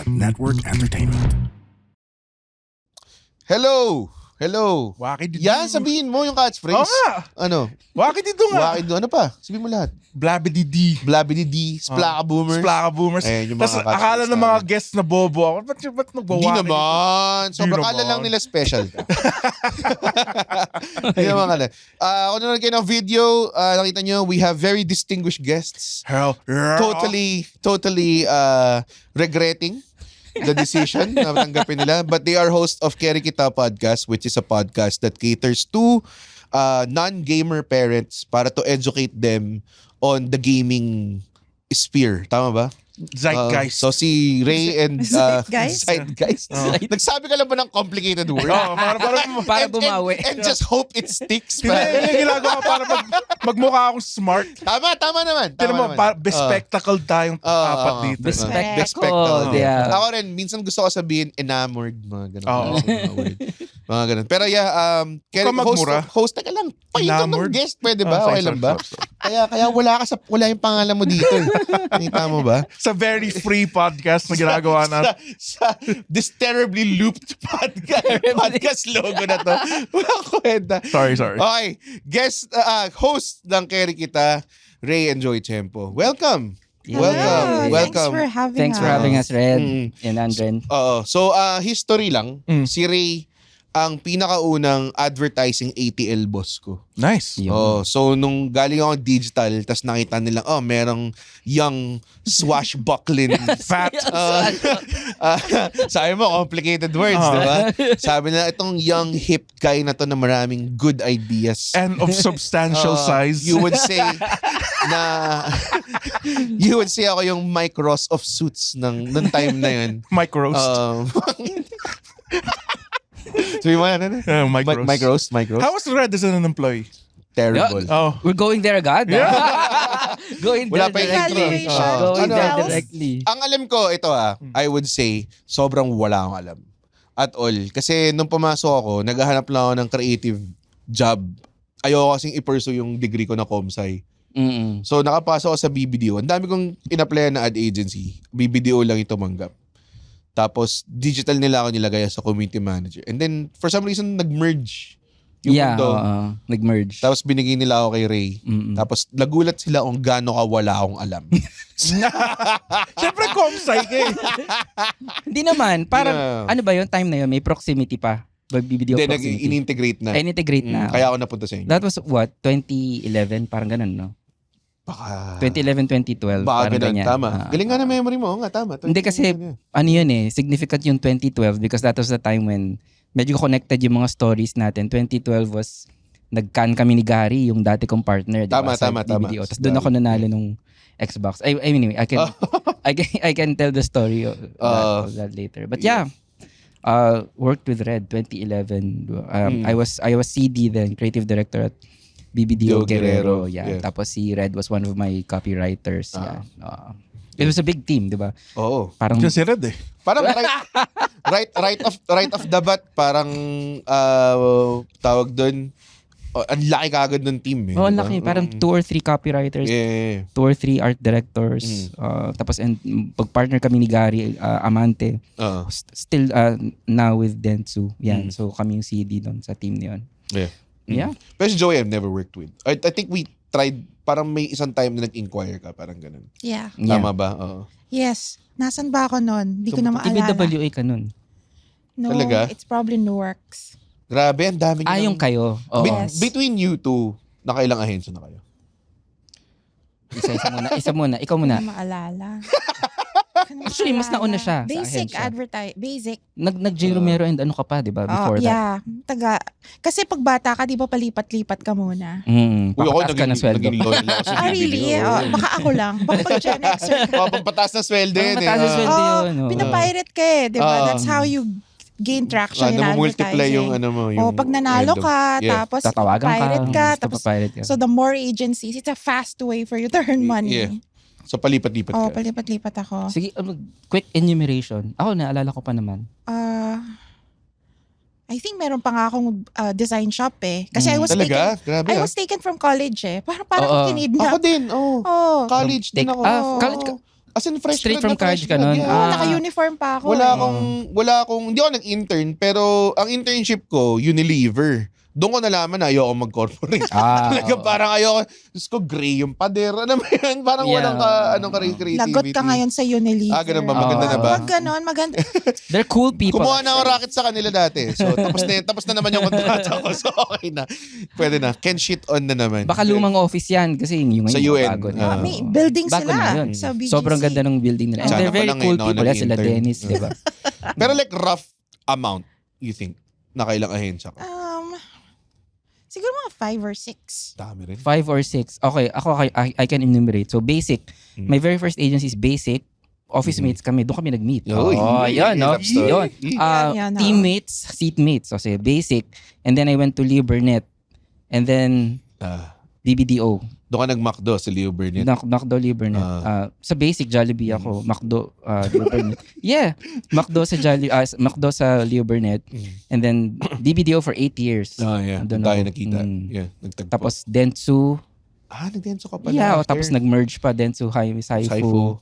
Network Entertainment. Hello! Hello! Wakid dito. Yan, sabihin mo yung catchphrase. Oo nga. Ano? Wakid dito nga. Wakid do. Ano pa? Sabihin mo lahat. Blabidi-di. Blabidi-di, Splaka Boomers. Splaka Boomers. Ayan, yung mga Tapos catchphrase akala ng mga namin. guests na bobo ako. Ba't nagwawakid? Hindi naman. Sobrang Di kala naman. lang nila special ka. Hindi naman kala. Kung nanonood kayo ng video, nakita nyo, we have very distinguished guests. Hell, yeah. Totally regretting the decision na tanggapin nila. But they are hosts of Keri Kita Podcast, which is a podcast that caters to non-gamer parents para to educate them on the gaming sphere. Tama ba? Zeitgeist. So si Ray and Zeitgeist? Zeitgeist. Nagsabi ka lang ba ng complicated word? Oh, Para bumawi. And just hope it sticks. Hindi, yung ginagawa ko para magmukha akong smart. Tama naman. Tinan mo, bespectacled tayong apat dito. Bespectacle. Yeah. Ako rin, minsan gusto ko sabihin enamored, mga ganun. Oo. Mga word. Mga ganun. Pero yeah, Huwag ka magmura. host ka lang. Pahinto ng Enamored? guest, pwede ba? Okay lang ba? Kaya wala yung pangalan mo dito. Nakita mo ba? Sa very free podcast na ginagawa natin. Sa this terribly looped podcast logo na to. Walang kwenta. Sorry. Okay. Guest, host ng Keri Kita, Ray and Joy Tempo. Welcome. Hello. Welcome. Thanks for having us, Red Mm. and Andren. Oo. So, history lang. Si Ray, ang pinakaunang advertising ATL boss ko. Nice. Oh, so nung galing ako digital, tas nakita nila, merong young swashbuckling Fat. sabi mo, complicated words, di ba? Sabi nila, itong young hip guy na to na maraming good ideas. And of substantial size. You would say you would say ako yung Mike Ross of suits nung time na yun. Mike Roast. So yung mga Mike Roast. Mike Roast. How was Red as an employee? Terrible. Oh. We're going there agad. Going Wala there pa yung intro. directly. Oh. Going Ano? there directly. Ang alam ko, ito I would say, sobrang wala akong alam. At all. Kasi nung pumasok ako, naghahanap lang ako ng creative job. Ayoko kasing i-pursue yung degree ko na comsci. Mm-mm. So nakapasok ako sa BBDO. Ang dami kong in-applyan na ad agency. BBDO lang ito manggap. Tapos digital nila ako nilagay sa community manager. And then for some reason nag-merge yung mundo. Nag-merge. Tapos binigay nila ako kay Ray. Mm-mm. Tapos nagulat sila kung gaano ka wala akong alam. Siyempre, comsci ka eh. Hindi naman. Parang, Yeah. ano ba yun? Time na yun, may proximity pa. Video Then proximity. in-integrate na. In-integrate na. Kaya ako napunta sa inyo. That was what? 2011? Parang ganun, no? Baka 2011, 2012. Baka parang ganun, ganyan. tama. Galing nga na memory mo. Oo nga, tama. Hindi kasi, ano yun eh, significant yung 2012 because that was the time when medyo connected yung mga stories natin. 2012 was, nag-can kami ni Gary, yung dati kong partner. Diba, Tama. Tapos doon ako nanalo nung Xbox. Anyway, I can tell the story of that later. But yeah, worked with Red 2011. I was CD then, creative director at BBDO Guerrero. Yeah. Tapos si Red was one of my copywriters. Yeah. It was a big team, di ba? Oo. Parang Diyan si Red eh. Parang right off the bat, parang tawag doon, ang laki kagad ng team eh. ang diba? laki. Parang 2 or 3 copywriters, Yeah. 2 or 3 art directors. Tapos pag-partner kami ni Gary Amante. Oo. Still now with Dentsu. Yan. So kami yung CD doon sa team niyon. Yeah. Yeah. Pero si Joey I've never worked with. I think we tried, parang may isang time na nag-inquire ka, parang ganun. Yeah. Tama ba? Oo. Yes. Nasaan ba ako nun? Hindi ko na maalala. TBWA ka nun. No, Talaga? it's probably Newarks. Grabe, ang dami niyo. Yung kayo. Oo. Yes. Between you two, nakailang ahensya na kayo? Isa muna. Ikaw muna. Hindi ko maalala. Actually, mas nauna siya sa Basic ahensya. Basic. Nag-J. Romero and ano ka pa, di ba? Before that. Yeah. Kasi pag bata ka, di ba palipat-lipat ka muna? Uy, ako Papataas ka ng sweldo. naging loyal ako sa Really? BBDO. Baka ako lang. Baka pag Gen Xer. Pampataas na sweldo yun eh. Pampataas na sweldo. yun, oo. Pinapirate ka eh, di ba? That's how you gain traction in namumultiply advertising. yung ano mo. Yung pag nanalo random. ka, Yeah. tapos Tatawagan ka. pirate ka, tapos Papapirate ka. so the more agencies, it's a fast way for you to earn money. Yeah. So palipat-lipat Oh, ka. palipat-lipat ako. Sige, quick enumeration. Ako, naalala ko pa naman. I think meron pa nga akong design shop eh. Kasi I was Talaga? taken, Grabe I was taken from college eh. Parang Oo. kinidnap. Ako din, Oh. College din ako. College ka. As in, fresh Straight grad from na fresh college ka grad, nun? yeah. Oo, naka-uniform pa ako. Wala akong, hindi ako nag-intern, pero ang internship ko, Unilever. Doon ko nalaman na ayoko mag-corporate. Talaga oo. parang ayoko, Diyos ko, gray yung pader. Ano ba yan? Parang Yeah. walang creativity. Lagot ka ngayon sa Unilever. Ganun ba? Maganda na ba? Wag ganon, maganda. They're cool people. Kumuha na ako actually. racket sa kanila dati. So, tapos na naman yung kontrata ko. So, okay na. Pwede na. Can shit on na naman. Baka lumang office yan kasi yung Sa ngayon UN. bago na. May building Bago sila na yun. sa BGC. Sobrang ganda ng building nila. And Sana they're very pala cool ngayon ako people. Sila nag-intern. Dennis, di ba? Pero like rough amount, you think? Nakailang ahensya ka? Siguro mga 5 or 6. Dami rin. 5 or 6. Okay, I can enumerate. So basic. My very first agency is basic. Office mates kami. Doon kami nag-meet. Yan, no? Love story. Yun. Yan, no? Teammates, seatmates. Kasi basic. And then I went to Libernet. And then DBDO. Doon ka nag-McDo sa Leo Burnett. McDo Libernet. Sa basic Jollibee ako. McDo Libernet. Yeah. McDo sa Leo Burnett. And then DBDO for 8 years. Yeah. Andun Doon tayo ako. nakita. Yeah. Nagtagpo. Tapos Dentsu. Nagdenso ka pala. Yeah, after. tapos nag-merge pa Dentsu Saifu. Saifu.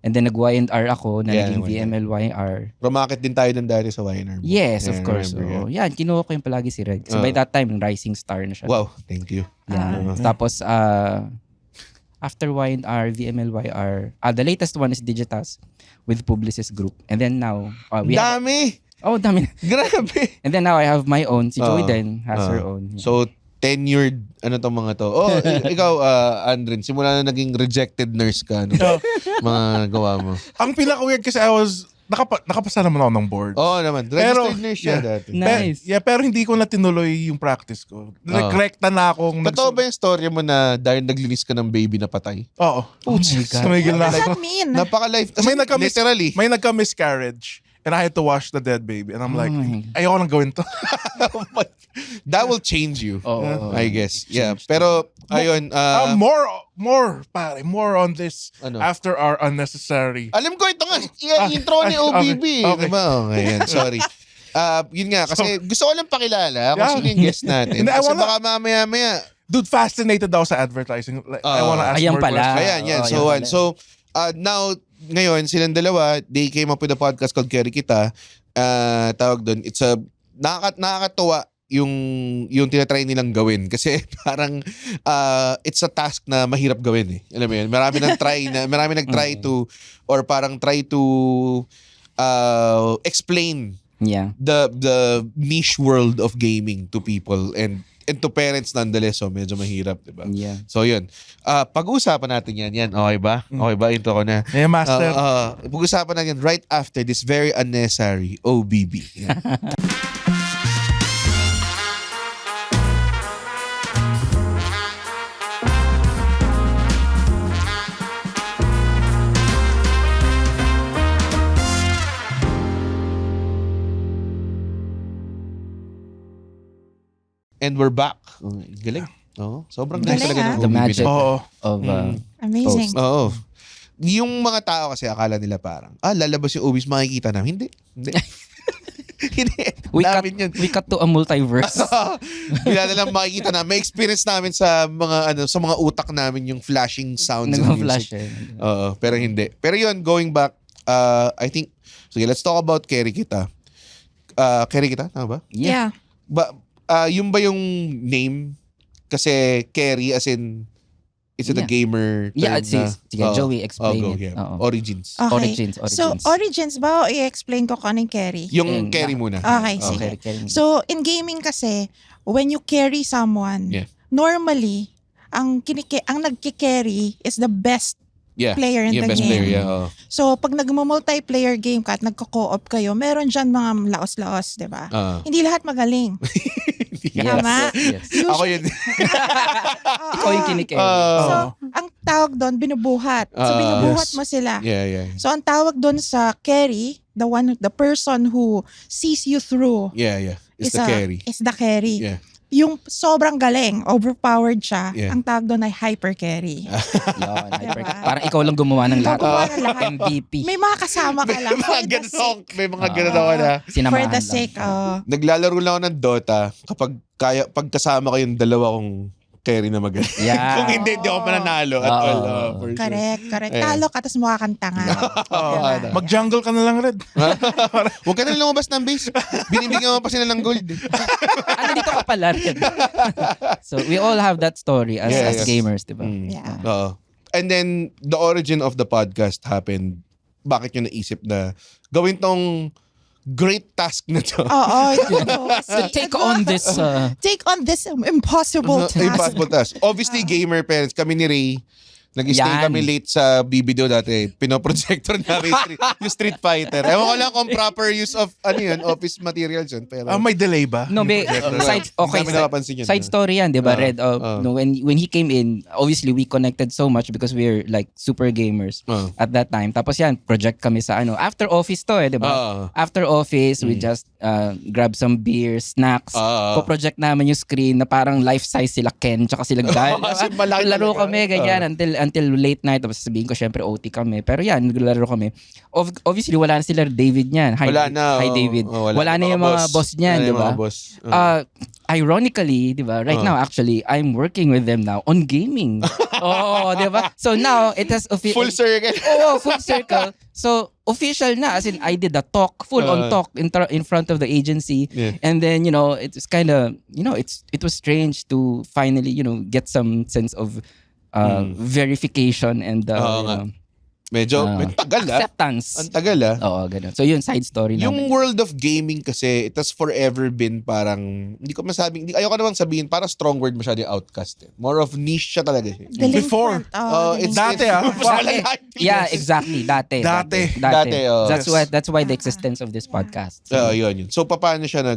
And then nag-Y&R ako na Yeah, naging Y&R. VMLYR. Rumakit din tayo ng dati sa YNR. Yes, Yeah, of course. remember, So, yan, kinuha ko yung palagi si Red. So by that time, rising star na siya. Wow, thank you. Yeah. Tapos, after Y&R, VMLYR, the latest one is Digitas with Publicis Group. And then now, we have... Dami! Dami. Grabe! And then now, I have my own. Si Joey din has her own. So, tenured, tong mga to? Ikaw, Andren, simula na naging rejected nurse ka, mga gawa mo? Ang pinaka-weird kasi nakapasa naman ako ng board. Naman. Registered nurse siya dati. Nice. Pero hindi ko na tinuloy yung practice ko. Rekta na akong... Totoo ba yung story mo na dahil naglinis ka ng baby na patay? Oo. Oh my God. Tumigil na What does ako. that mean? Napaka-life. May Literally. May nagka-miscarriage. And I had to wash the dead baby. And I'm like, ayoko nang gawin to. That will change you. I guess. Yeah. Change. Pero, ayun. More on this after our unnecessary. Alam ko ito nga. Intro ni OBB. Okay. Diba? Ayan, sorry. Yun nga, kasi gusto ko lang pakilala kung sino yung guest natin. Hindi, I Kasi wanna- baka mamaya-maya. Dude, fascinated ako sa advertising. Like, I wanna ask Ayan more pala. questions. Ayan, yan. Oh, So, yan pala. so now, ngayon, silang dalawa, they came up with a podcast called Carry Kita. Tawag doon, it's a, nakakatuwa yung tinatry nilang gawin. Kasi parang, it's a task na mahirap gawin eh. Alam mo yun? Marami nag-try to, or parang try to explain the niche world of gaming to people and to parents nonetheless, so medyo mahirap, diba? Yeah. So yun. Pag-uusapan natin yan. Okay ba? Okay ba? Intro ko na. Yeah, master. Pag-uusapan natin right after this very unnecessary OBB. Yan. And we're back. Galing. Sobrang galing Galing, talaga ng ah. The OBB magic na. Oo. of Amazing. Oo. Yung mga tao kasi akala nila parang, lalabas yung OBs, makikita namin. Hindi. Hindi. we cut to a multiverse. Bila na lang makikita na. May experience namin sa mga utak namin yung flashing sounds and Nag-flash music. eh. Pero hindi. Pero yun, going back, I think, sige, let's talk about Carry Kita. Carry Kita? Tama ba? Yeah. Yung ba yung name? Kasi Carry as in, is it a gamer term Yeah, na? sige, Joey, explain go, it. yeah. Oo. Origins. Okay. Origins. So, origins ba o i-explain ko kung ano yung carry? Yung Ayun, Carry muna. Okay, sige. Okay. So, in gaming kasi, when you carry someone, Yeah. normally, ang nagki-carry is the best player in the best game. player, yeah. So, pag nagmo-multiplayer game ka at nagko-co-op kayo, meron dyan mga laos-laos, di ba? Hindi lahat magaling. Tama? Yes. Ako yun. Ikaw yung kinikerry. So, ang tawag doon, binubuhat. So, binubuhat mo sila. Yeah. So, ang tawag doon sa carry, the person who sees you through Yeah. It's the carry. is the carry. Yeah. Yung sobrang galing, overpowered siya, Yeah. ang tawag doon ay hyper carry. Yun, Diba? parang ikaw lang gumawa ng lahat. Gumawa ng lahat. MVP. May mga kasama ka lang for the sake. May mga ganun ako na. Sinamahan For the lang. sake, Naglalaro lang ako ng Dota kapag pagkasama kayong dalawa kong carry na magaling. Yeah. Kung hindi ako mananalo at Oo. all. For sure. Correct. Ayan. Talo ka, tapos makakanta nga. Diba? Mag-jungle ka na lang, Red. Huwag ka na lumabas ng base. Binibigyan mo pa sila ng gold. Dito ka pala rin. So, we all have that story as Yes. gamers, di ba? Yeah. Oo. And then, the origin of the podcast happened. Bakit nyo naisip na gawin tong great task na to? Oo. So, take on this... Take on this impossible task. Impossible task. Obviously, gamer parents. Kami ni Ray, nag-stay Yan. kami late sa BBDO dati. Pinoprojector namin yung Street Fighter. Ewan ko lang kung proper use of office materials yun. Pero, May delay ba? No, Hindi namin napapansin yun. side story yan, di ba, Oo. Red? No, when he came in, obviously we connected so much because we're like super gamers Oo. at that time. Tapos yan, project kami sa after office to di ba? Oo. After office, we just grab some beer, snacks. Oo. Po-project namin yung screen na parang life size sila Ken tsaka sila Gal. Kasi malaki Laro talaga. kami ganyan until late night. Tapos sabihin ko syempre OT kami. Pero yan, naglaro kami. Obviously wala na sila David niyan. Hi, Wala na. Hi oo. David. Oo, Wala na yung mga boss niyan, Wala na di yung ba? mga boss. Ironically, di ba? Right now, actually, I'm working with them now on gaming. Oh, di ba? So now, it has Full circle. Oh, full circle. So, official na. As in, I did a talk, full-on talk in front of the agency. Yeah. And then, it's kind of, it was strange to finally, get some sense of verification and, Oo nga. Medyo tagal acceptance. Ang tagal Oo, ganun. So, yun, side story Yung namin. world of gaming kasi, it has forever been parang, ayoko namang sabihin, parang strong word masyado yung outcast. More of niche siya talaga. Delinquent. Before. Delinquent. Dati, Yeah, exactly. Dati. Dati, oh. That's why the existence of this podcast. Yun. So, paano siya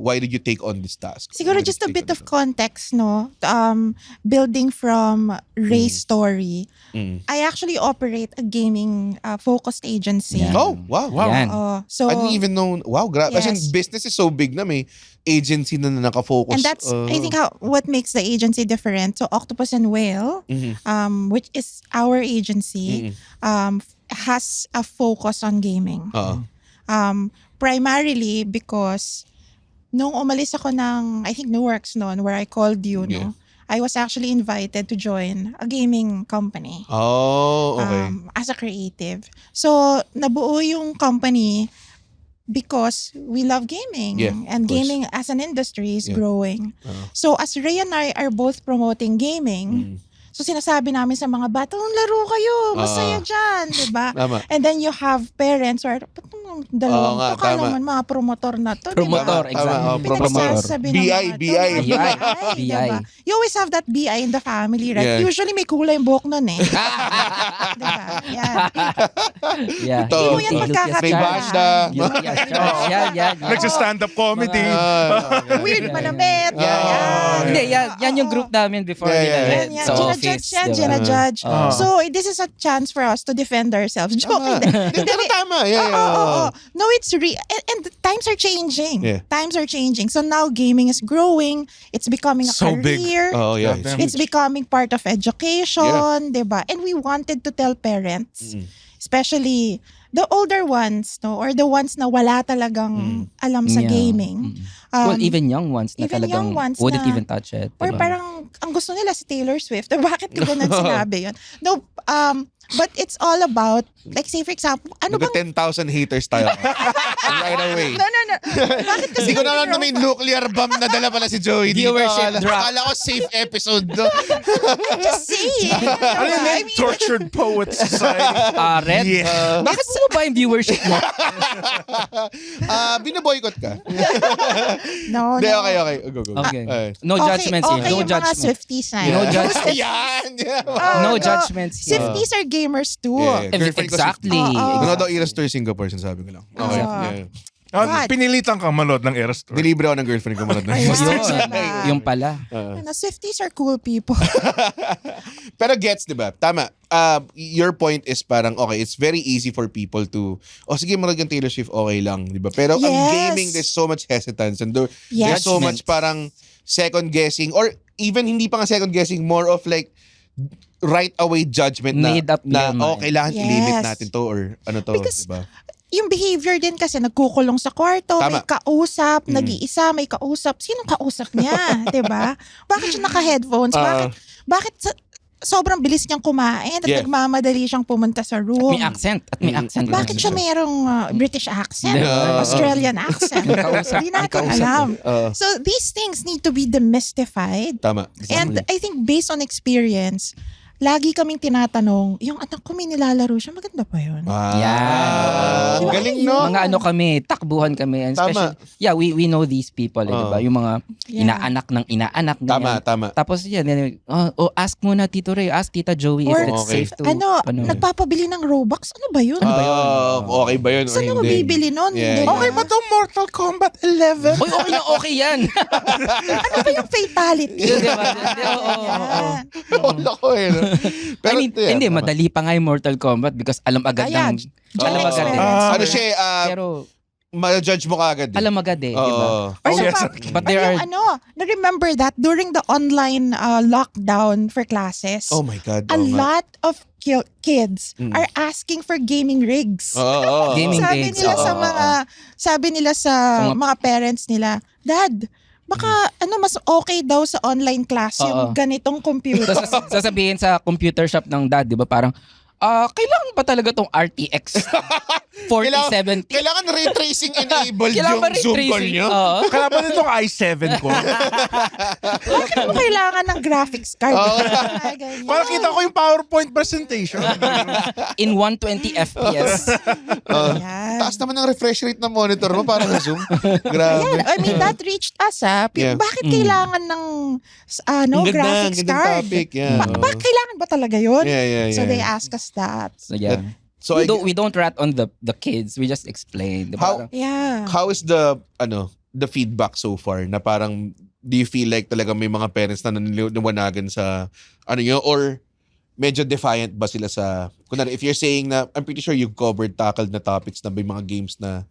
why did you take on this task? Siguro Why did just a you bit take of context, no? Building from Ray's story, Mm. I actually operate a gaming focused agency. Yeah. Oh, wow. Yan. So I didn't even know. Wow, grabe. As in, Yes. business is so big na may agency na nakafocus. and that's I think what makes the agency different. So Octopus and Whale, which is our agency, has a focus on gaming. Primarily because nung umalis ako ng I think Newarks noon where I called you, Yeah. no, I was actually invited to join a gaming company. Oh, okay. As a creative. So, nabuo yung company because we love gaming. Yeah, and of course. gaming as an industry is Yeah. growing. So, as Ray and I are both promoting gaming, so sinasabi namin sa mga bata, laro kayo, masaya dyan, di ba? Tama. And then you have parents who are, ba't naman dalawang Oo nga, to? Kala tama. naman mga promotor na to, Promotor, di ba? exactly. promotor. Pinagsasabi ng BI, mga to, BI. diba? You always have that BI in the family, right? Yeah. Usually may kulay yung buhok nun eh. diba? Yan. Yeah. Ito, Hindi mo yan may magkakatsagaan. basta. Guilty as charged. Yan. Nagsa-stand-up comedy. Weird manamit. Hindi, yan yung group namin before Yeah, nila yeah. Red Yan, sa gina-judge office. yan, diba? gina-judge. Oo. So, this is a chance for us to defend ourselves. Joke. Tama. Hindi. Pero tama. Yeah, Oo. No, it's and the times are changing. Yeah. Times are changing. So now gaming is growing. It's becoming a So big. career. Oh, yeah. Goddamn. It's becoming part of education, diba? And we wanted to tell parents, especially the older ones, no, or the ones na wala talagang alam sa Yeah. gaming. Well, even young ones na even talagang young ones wouldn't na- even touch it. Or diba? parang ang gusto nila si Taylor Swift. Bakit ko ganun sinabi yun? No, but it's all about, like say for example, ano bang... 10,000 haters tayo. Right away. No. Bakit kasi... Hindi ko na alam na may nuclear bomb na dala pala si Joey dito. Viewership drop. Akala ko safe episode. No? Just saying. Ano yun? I mean, Tortured Poets Society. Red? Yeah. Bakit mo ba yung viewership mo? Binaboycott ka. no. Hindi, okay. Go. Okay. Alright. No judgments okay, here. No yung mga judgments. Swifties na No yun. judgment. Yan! No judgments here. Swifties are gamers too. Yeah. Girlfriend ko si- Exactly. Ano daw Eras Tour Singapore, sinasabi ko lang. Okay. Yeah. What? Pinilitan kang manood ng Eras Tour. Nilibre ako ng girlfriend ko manood na. Ayun. Yung pala. Ano, Swifties are cool people. Pero gets, di ba? Tama. Your point is parang, okay, it's very easy for people to, sige, manood yung Taylor Swift, okay lang, di ba? Pero ang Yes. gaming, there's so much hesitance and there's Yes. so much parang second guessing or even hindi pa nga second guessing, more of like right away judgment na, Made up na your mind. kailangan Yes. i-limit natin to or ano to, Because di ba? yung behavior din kasi nagkukulong sa kwarto, Tama. may kausap, nag-iisa, may kausap. Sinong kausap niya? 'Di ba? Bakit siya naka-headphones? Bakit sobrang bilis niyang kumain at nagmamadali siyang pumunta sa room? May accent. Bakit siya mayroong British accent? Yeah. Australian accent? Hindi natin alam. Uh, So these things need to be demystified. Tama. And I think based on experience, lagi kaming tinatanong, yung anak ko may nilalaro siya, maganda ba yun? Yan. Ang galing, no? Mga ano kami, takbuhan kami. And Tama. especially, we know these people, di ba? Yung mga inaanak ng inaanak. Tama, ganyan. tama. Tapos yan, ask muna Tito Ray, ask Tita Joey Or, if it's okay. safe to. Nagpapabili ng Robux, ano ba yun? Okay ba yun? Saan or ako hindi? bibili nun? Yeah, Diba? Okay ba itong Mortal Kombat 11? Uy, okay yan. Ano ba yung fatality? Diba? Oo. Yan. Wala ko eh. No? I mean, yeah, hindi, tama. madali pa nga yung Mortal Kombat because alam agad Ayan. ng... Alam agad eh. Ano siya, Pero ma-judge mo kaagad. alam agad eh, di ba? Or Oh, sa yes. But there are... na-remember that during the online lockdown for classes, Oh my God. a lot of kids are asking for gaming rigs. Gaming Sabi rigs, nila oo, sa oo. mga Sa mga parents nila, Dad, baka mas okay daw sa online class yung Oo. ganitong computer. Tapos sasabihin sa computer shop ng dad, di ba? Parang, kailangan ba talaga tong RTX 4070? Kailangan ray tracing enabled Kailangan yung ba ray Zoom call tracing? nyo? Oo. Kaya ba nitong i7 ko? Bakit mo kailangan ng graphics card? Oo. Ganyan. Para kita ko yung PowerPoint presentation. In 120 FPS. Ayan. Taas naman ang refresh rate ng monitor mo para sa Zoom. Grabe. Ayan, I mean, that reached us, Yeah. Bakit kailangan ng Ang ganda, graphics gandang card? topic. Yeah. Bakit kailangan ba talaga yun? Yeah. So they ask us that. So yeah. So we don't rat on the kids. We just explain. Di ba? How- Yeah. how is the feedback so far na parang do you feel like talaga may mga parents na nanliwanagan sa yun or medyo defiant ba sila sa kunwari if you're saying na I'm pretty sure you've tackled na topics na may mga games na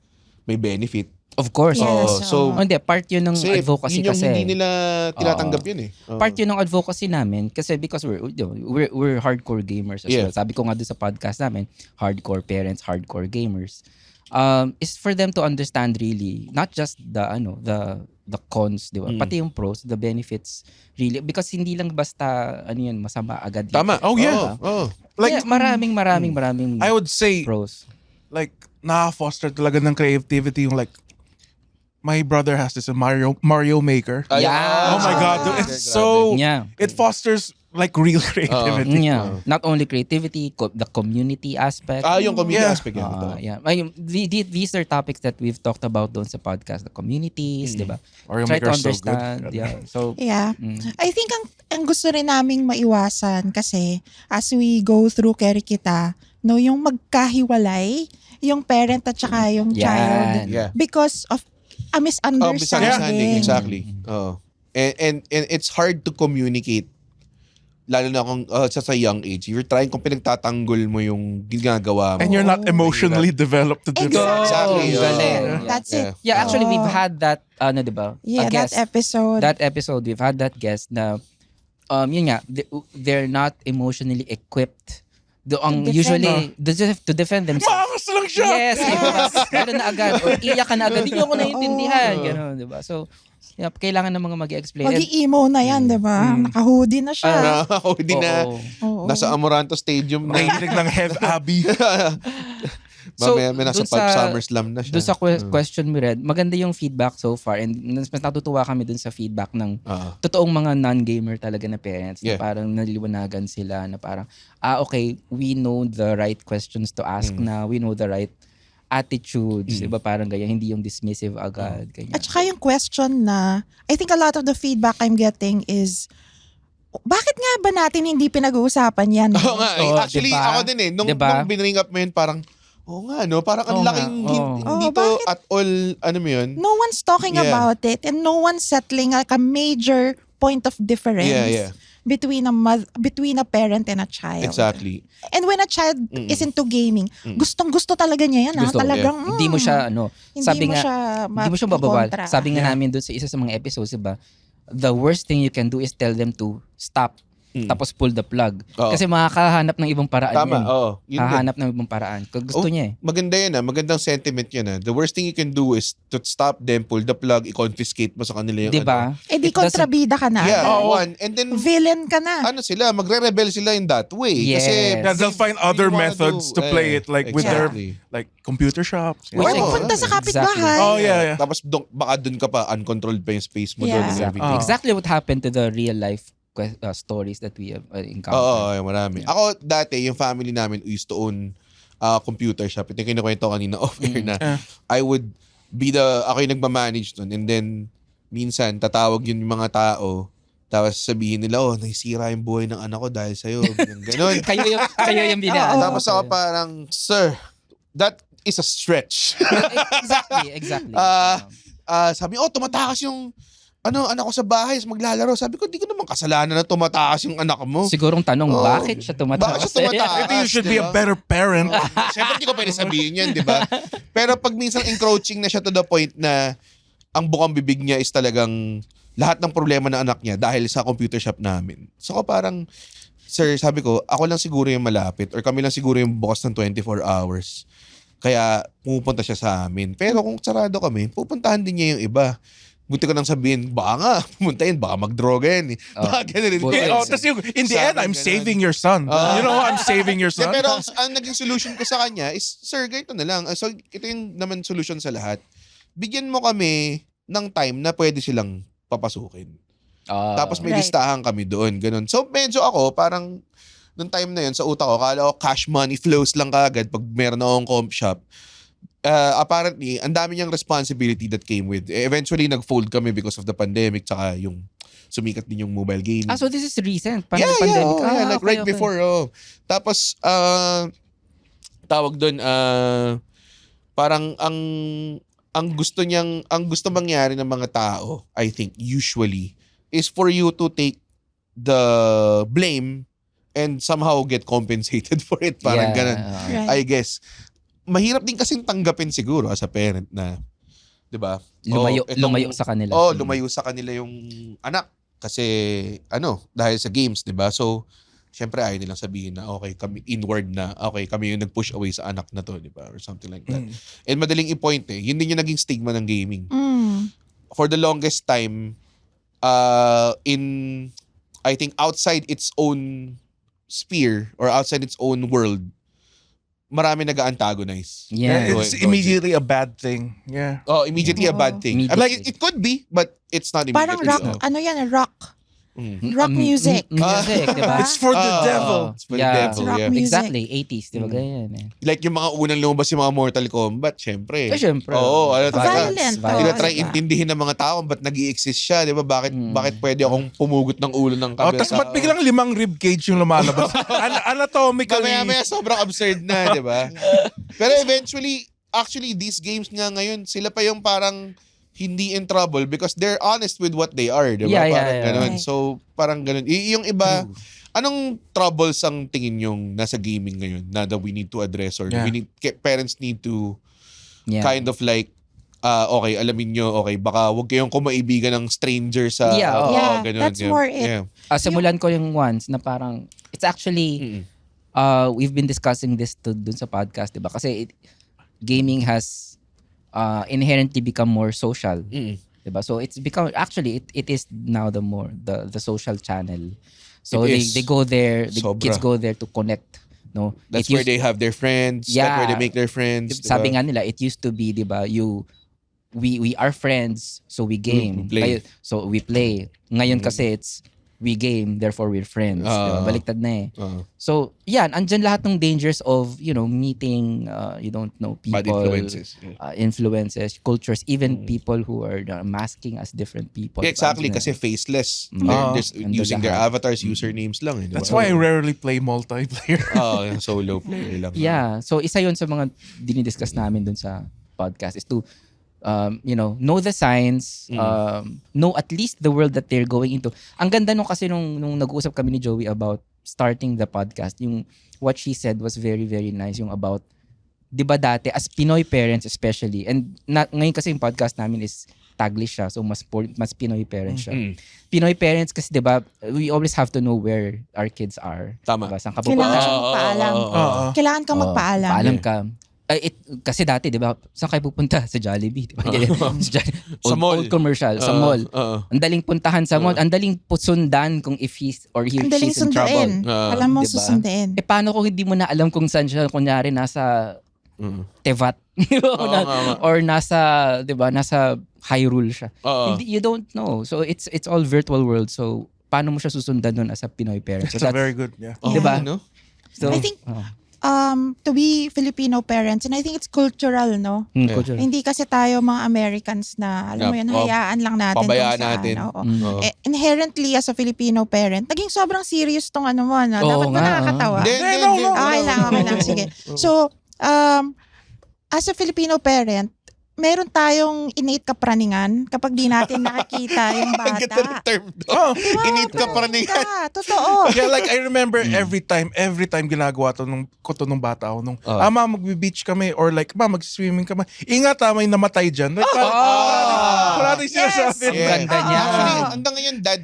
may benefit. Of course. Yes, so Hindi, part yun ng kasi advocacy yun yung kasi. hindi nila tinatanggap yun eh. Part yun ng advocacy namin kasi because we're hardcore gamers as well. Sabi ko nga doon sa podcast namin, hardcore parents, hardcore gamers. Is for them to understand really not just the cons, di ba? Pati yung pros, the benefits really because hindi lang basta masama agad. Tama. Oh, yeah. Like maraming I would say, pros. like, na-foster talaga ng creativity yung like, my brother has this Mario Maker. Yeah. Oh my God. It's so, Yeah. it fosters like real creativity. Yeah. Not only creativity, the community aspect. Yung community Yeah. aspect yan. Yeah. These are topics that we've talked about doon sa podcast, the communities, di ba? Mario Try to Maker is so good. understand. Yeah. So, Yeah. I think ang gusto rin naming maiwasan kasi as we go through Kerikita, yung magkahiwalay, yung parent at saka yung child Yeah. because of a misunderstanding. Exactly. And it's hard to communicate lalo na kung sa young age. You're trying kung pinagtatanggol mo yung ginagawa mo. And you're not emotionally developed to do that. Exactly. Galing. That's it. yeah, actually we've had that di ba? Yeah, A guest. that episode. That episode we've had that guest na yun nga, they're not emotionally equipped. defend. Usually to defend themselves. Maangas lang siya! Yes, meron na agad. Or iyak ka na agad. Hindi ako naiintindihan. Gano'n, di ba? So, kailangan ng mga mag-explain. Mag-i-emo na yan, di ba? Naka-hoodie na siya. Hindi na. Oo. Nasa Amoranto Stadium na. Nakikinig ng Hev Abbey. So, May nasa dun sa- SummerSlam na siya. Doon sa question mo, Red, maganda yung feedback so far. And mas natutuwa kami doon sa feedback ng totoong mga non-gamer talaga na parents. Yeah. Na parang naliliwanagan sila. Na parang, okay, we know the right questions to ask na. We know the right attitudes. Diba? Parang ganyan. Hindi yung dismissive agad. Ganyan. At saka yung question na, I think a lot of the feedback I'm getting is, bakit nga ba natin hindi pinag-uusapan yan? Oo nga. Oo, Actually, diba? ako din eh. Nung binring up mo yun, parang, parang ang Oo nga, laking, oo. hindi to bakit? at all, ano mo yun? No one's talking Yeah. about it and no one's settling like a major point of difference Yeah. between a parent and a child. Exactly. And when a child is into gaming, gustong-gusto talaga niya yan. Gusto, Talagang, Hindi mo siya, hindi mo siya mababawal. makontra. Sabi nga namin doon sa isa sa mga episodes, diba? The worst thing you can do is tell them to stop. tapos pull the plug. Oo. Kasi makakahanap ng ibang paraan Tama, yan. oo. Yun din. Hahanap ng ibang paraan. Kung gusto niya eh. Maganda yan magandang sentiment yan The worst thing you can do is to stop them, pull the plug, i-confiscate mo sa kanila yung Diba? Eh di It doesn't- kontrabida ka na. Yeah, agad. one. And then, Villain ka na. sila, magre-rebel sila in that way. Yes. Kasi Yeah, they'll find other wanna methods to play it, like with their exactly. like computer shops. Which Or is- pupunta sa kapitbahay. Oh yeah, yeah. Tapos baka dun ka pa, uncontrolled pa yung space mo Yeah. doon and everything. Exactly what happened to the real life stories that we have encountered. Oo, marami. Ako dati, yung family namin used to own computer shop. Ito yung kinukwento kanina off-air na I would be ako yung nagmamanage nun. And then, minsan, tatawag yun yung mga tao. Tapos sabihin nila, naisira yung buhay ng anak ko dahil sa'yo. Ganon. kayo yung binaan. Tapos ako parang, sir, that is a stretch. Exactly. Sabi, tumatakas yung anak ko sa bahay, maglalaro. Sabi ko, di ko naman kasalanan na tumatakas yung anak mo. Sigurong tanong, bakit siya tumataas? Bakit siya tumataas? Maybe you should be a Diba? better parent. Siyempre, hindi ko pwede sabihin yan, di ba? Pero pag minsan encroaching na siya to the point na ang bukang bibig niya is talagang lahat ng problema ng anak niya dahil sa computer shop namin. So ko parang, sir, sabi ko, ako lang siguro yung malapit or kami lang siguro yung bukas ng 24 hours. Kaya pupunta siya sa amin. Pero kung sarado kami, pupuntahan din niya yung iba. Buti ko nang sabihin, baka nga, pumuntahin, baka mag-droga yan. Baka ganun. Tas in the end, I'm saving your son. You know, I'm saving your son. Pero ang naging solution ko sa kanya is, sir, ganito na lang. So, ito yung naman solution sa lahat. Bigyan mo kami ng time na pwede silang papasukin. Tapos may listahan kami doon. Ganun. So, medyo ako, parang, nung time na yun, sa utak ko, kala ko cash money flows lang kagad pag meron akong comp shop. Apparently, ang dami niyang responsibility that came with. Eventually, nag-fold kami because of the pandemic tsaka yung sumikat din yung mobile gaming. So this is recent? Yeah, Pandemic? like Okay, right okay. before. Tapos, tawag doon, parang ang gusto mangyari ng mga tao, I think, usually, is for you to take the blame and somehow get compensated for it. Parang ganun. Right. I guess. Mahirap din kasing tanggapin siguro as a parent na, 'di ba? Lumayo sa kanila. Lumayo sa kanila yung anak kasi dahil sa games, 'di ba? So, syempre ayaw nilang sabihin na okay, kami inward na, okay, kami yung nag-push away sa anak na 'to, 'di ba? Or something like that. And madaling i-point yun din yung naging stigma ng gaming. For the longest time in I think outside its own sphere or outside its own world, marami nag-antagonize. Yeah. It's immediately a bad thing. Yeah. Immediately a bad thing. Immediately. Like, it could be, but it's not Parang immediately. rock, rock. Rock music. Music, diba? It's for the devil. It's for the Yeah. devil, Rock yeah. music. Exactly, 80s, diba? Ganyan eh. Like yung mga unang lumabas yung mga Mortal Kombat, syempre. Syempre. Oo, Violent. Tinatry intindihin ng mga tao ba't nag-i-exist siya, di ba? Bakit pwede akong pumugot ng ulo ng kabila? Tapos ba't biglang 5 rib cage yung lumalabas? Anatomically. Mamaya sobrang absurd na, di ba? Pero eventually, actually, these games nga ngayon, sila pa yung parang hindi in trouble because they're honest with what they are, di ba? Yeah, Parang ganun. Right. So, parang ganun. Yung iba, anong troubles ang tingin yung nasa gaming ngayon na that we need to address or parents need to kind of like, okay, alamin nyo, okay, baka wag kayong kumaibigan ng stranger sa, ganun. That's more it. Yeah. Simulan ko yung once na parang, it's actually, we've been discussing this dun sa podcast, diba? Kasi gaming has inherently become more social. Diba? So it's become, actually, it is now the social channel. So It they is. go there, the Sobra. kids go there to connect. No? That's where they have their friends. That's where they make their friends. Sabi diba? nga nila, it used to be, diba, we are friends, so we game. We play. So we play. Ngayon kasi it's, we game, therefore we're friends. Diba? Baliktad na eh. So, yan, andyan lahat ng dangers of, meeting, you don't know, people. Bad influences. Influences, cultures, even people who are masking as different people. Yeah, exactly, Andyan kasi faceless. Mm. They're just Andun using their lahat. avatars, usernames lang. Diba? That's why I rarely play multiplayer. Yung solo player lang. Yeah. So, isa yun sa mga dinidiscuss namin dun sa podcast is to, know the signs, know at least the world that they're going into. Ang ganda nung kasi nung nag-uusap kami ni Joey about starting the podcast, yung what she said was very, very nice. Yung about, di ba dati, as Pinoy parents especially, and ngayon kasi yung podcast namin is Taglish siya. So mas Pinoy parents siya. Mm. Pinoy parents kasi 'di ba, we always have to know where our kids are. Tama. Diba? Saan ka Kailangan pupunta? kang magpaalam. Oo. Kailangan kang magpaalam. Paalam ka. Kasi dati, di ba, saan kayo pupunta? Sa Jollibee. Di ba? Sa mall. Old commercial, sa mall. Ang daling puntahan sa mall. Ang daling sundan kung if he's or he Ang daling she's in trouble. sundain. Alam mo, Diba? susundain. Paano kung hindi mo na alam kung saan siya? Kunyari, nasa Tevat. Or nasa, di ba, nasa Hyrule siya. Hindi, you don't know. So, it's all virtual world. So, paano mo siya susundan nun as a Pinoy parent? So, That's very good. Yeah. Di ba? No? So, I think, to be Filipino parents, and I think it's cultural, no? culture. Hindi kasi tayo mga Americans na, alam mo yun, hayaan lang natin. Pabayaan kung saan, natin. oo. Oo. Inherently, as a Filipino parent, naging sobrang serious tong ano mo, no? Dapat ba nga, nakakatawa? Hindi. Okay lang. Sige. So, as a Filipino parent, meron tayong innate kapraningan kapag di natin nakikita yung Ang ganda ng bata. term doon. Oh, Init ka pa rin yan. Totoo. yeah, like I remember every time ginagawa to nung bata ako nung ma magbe-beach kami or like ma mag-swimming kami. Ingat may namatay diyan. Like, parang sinasabi. Ang ganda niya. Actually, hanggang ngayon dad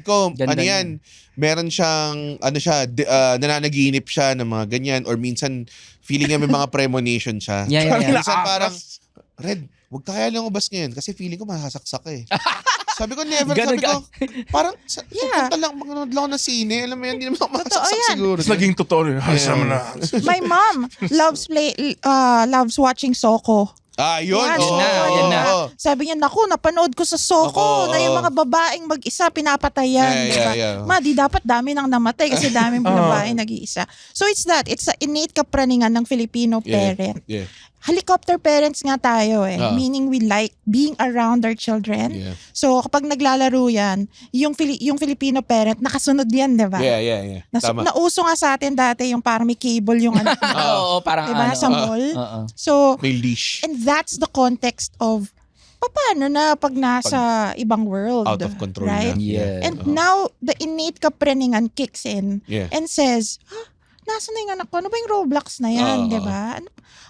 ko, Ganda ano yan, meron siyang, nananaginip siya ng mga ganyan or minsan feeling niya may mga premonition siya. Yeah. Minsan parang, Red, huwag ka kaya lumabas ngayon kasi feeling ko masasaksak ka eh. Sabi ko, never. Ganun Sabi ko, parang, punta lang, maganood lang ako ng sine. Alam mo yan, hindi naman ako masasaksak yan. siguro. It's naging totoo. My mom loves watching Soko. Yun. Yan na. Sabi niya, naku, napanood ko sa Soko na yung mga babaeng mag-isa pinapatayan. Diba? Ma, di dapat dami nang namatay kasi daming babaeng nag-iisa. So it's that. It's a innate kapraningan ng Filipino parent. Yeah. Helicopter parents nga tayo eh. Meaning we like being around our children. Yeah. So kapag naglalaro yan, yung Filipino parent, nakasunod yan, diba? Yeah. Tama. Nauso nga sa atin dati yung parang may cable yung anak niya. Oo, parang Diba? Sa mall. So, May leash. and that's the context of paano na pag nasa ibang world. Out of control right? na. Yeah. And now, the innate kapraningan kicks in Yeah. and says, nasa na yung anak ko? Ano ba yung Roblox na yan? Oo. Diba?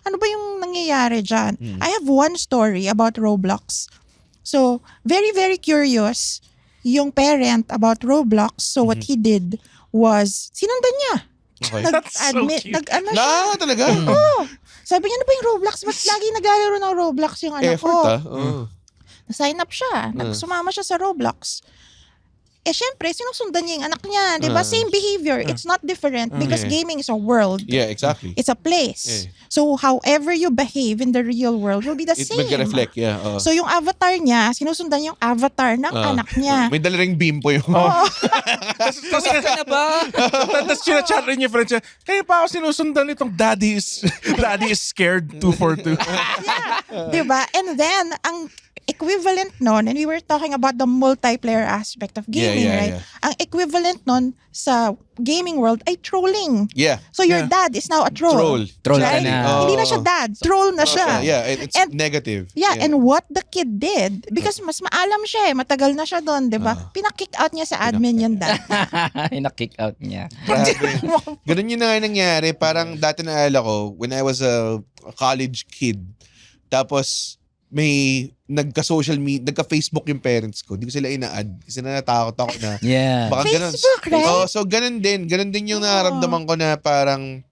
Ano ba yung nangyayari dyan? I have one story about Roblox. So, very, very curious yung parent about Roblox. So, what he did was, sinundan niya. Okay. Nag-admit, cute. nag-ano siya. Talaga? Sabi niya, ano ba yung Roblox? Ba't lagi naglalaro ng Roblox yung anak Effort ko? Sign up siya. Sumama siya sa Roblox. Syempre, sinusundan niya yung anak niya. Diba? Same behavior. It's not different because gaming is a world. Yeah, exactly. It's a place. So, however you behave in the real world will be the It same. mag-reflect, yeah. So, yung avatar niya, sinusundan yung avatar ng anak niya. May dala ring bimpo yung... Tapos Ano ba? Tapos chat rin yung friend siya, kaya pa ako sinusundan itong daddy is scared 242. Diba? And then, ang equivalent nun, and we were talking about the multiplayer aspect of gaming, right? Ang equivalent nun sa gaming world ay trolling. Yeah. So your dad is now a troll. Troll right? ka na. Hindi na siya dad, troll na siya. Yeah, it's And- negative. Yeah, and what the kid did, because mas maalam siya eh, matagal na siya doon, di ba? Pinakick out niya sa admin yung dad. Na-kick out niya. Ganun yun na nga nangyari. Parang dati naalala ko, when I was a college kid, tapos may nagka-Facebook yung parents ko. Hindi ko sila ina-add kasi natakot ako na Yeah. baka ganun. Facebook, right? So ganun din yung nararamdaman ko na parang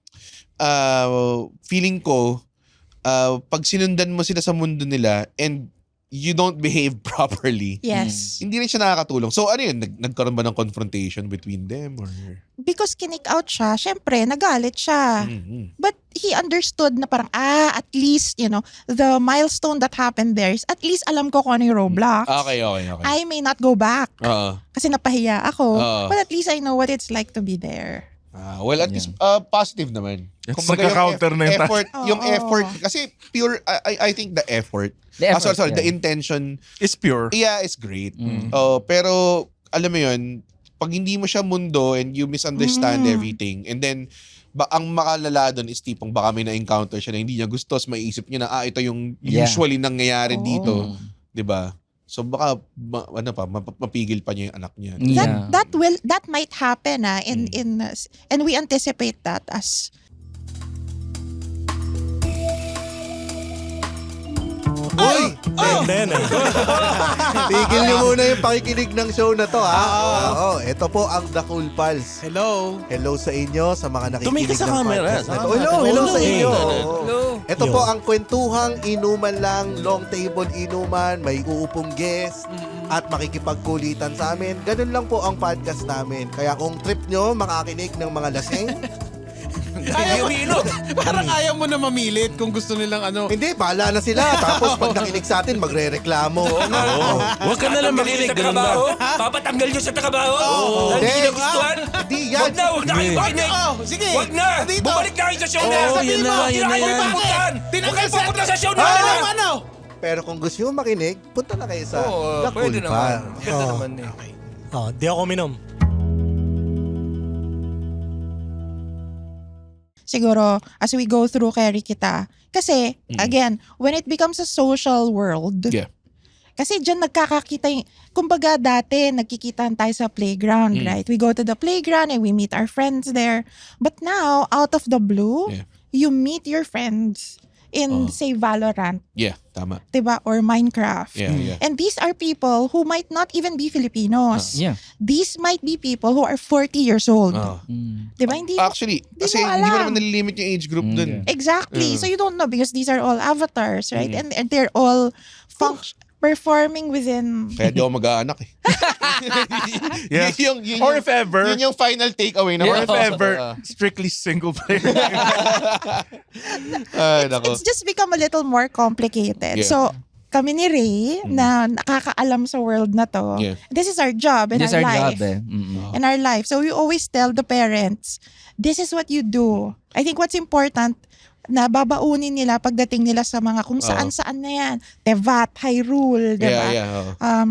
feeling ko pag sinundan mo sila sa mundo nila and you don't behave properly, Yes. hindi rin siya nakakatulong. So ano yun? Nagkaroon ba ng confrontation between them? Or... Because kinick out siya, syempre, nagalit siya. But he understood na parang, at least, the milestone that happened there is, at least alam ko kung ano yung Roblox. Okay. I may not go back. Kasi napahiya ako. But at least I know what it's like to be there. Well, at least positive naman. Yes, Kumbaga, nagka-counter na yung effort, yung Oo. effort, kasi pure, I think the effort, The effort, sorry, yeah. the intention, It's pure. yeah, is great. Pero, alam mo yun, pag hindi mo siya mundo and you misunderstand everything, and then, ang makalala doon is tipong baka may na-encounter siya na hindi niya gusto, so maiisip niya na, ito yung Yeah. usually nangyayari Oo. dito. 'Di ba? So baka, mapigil pa niya yung anak niya. Yeah. That might happen and we anticipate that as Uy! Ganda yan eh. Tigil niyo muna yung pakikinig ng show na to, ha? Oo, ito po ang The Cool Pals. Hello. Hello sa inyo, sa mga nakikinig Tumingin sa ng camera. podcast na to. Hello sa inyo. Hello. Ito po ang kwentuhang inuman lang, long table inuman, may uupong guest, at makikipagkulitan sa amin. Ganun lang po ang podcast namin. Kaya kung trip nyo makakinig ng mga lasing, Ayaw mo, parang ayaw mo na mamilit kung gusto nilang ano. hindi, bahala na sila. Tapos pag nakinig sa atin, magre-reklamo. Huwag ka na lang makinig. Ganun ba? Papatanggal nyo sa trabaho? Hindi. Hindi na gustuhan? Hindi yan. Wag na kayo makinig. Sige. Wag na. Dito. Bumalik na kayo sa show na. Oo, Sabihin yun na mo, nga, yun na Huwag yan. kayo pupuntahan. Tinanggal Huwag kayo sa- pupunta sa show na. Ano? Pero kung gusto nyo makinig, punta na kayo sa The Cool Pwede naman. Pals. Ganda naman eh. Di ako minom. Siguro, as we go through Carry Kita. Kasi, again, when it becomes a social world, Yeah. kasi dyan nagkakakita kumbaga dati, nagkikitaan tayo sa playground, right? We go to the playground and we meet our friends there. But now, out of the blue, Yeah. you meet your friends in, say, Valorant, Yeah, tama. diba? Or Minecraft. Yeah. And these are people who might not even be Filipinos. Yeah. These might be people who are 40 years old. Diba? Hindi Actually, kasi mo hindi mo alam. naman nalilimit yung age group dun. Exactly. So you don't know because these are all avatars, right? And they're all performing within. Kaya di ako mag-aanak eh. Yeah. Yun Or if ever, Yun yung final takeaway na or if ever, strictly single player. Ay, nako. It's just become a little more complicated. Yeah. So kami ni Ray na nakakaalam sa world na to. Yeah. This is our job in This our our life. job eh. In our life. So we always tell the parents, this is what you do. I think what's important na babaunin nila pagdating nila sa mga kung saan-saan na yan. Tevat, Hyrule, diba? Yeah.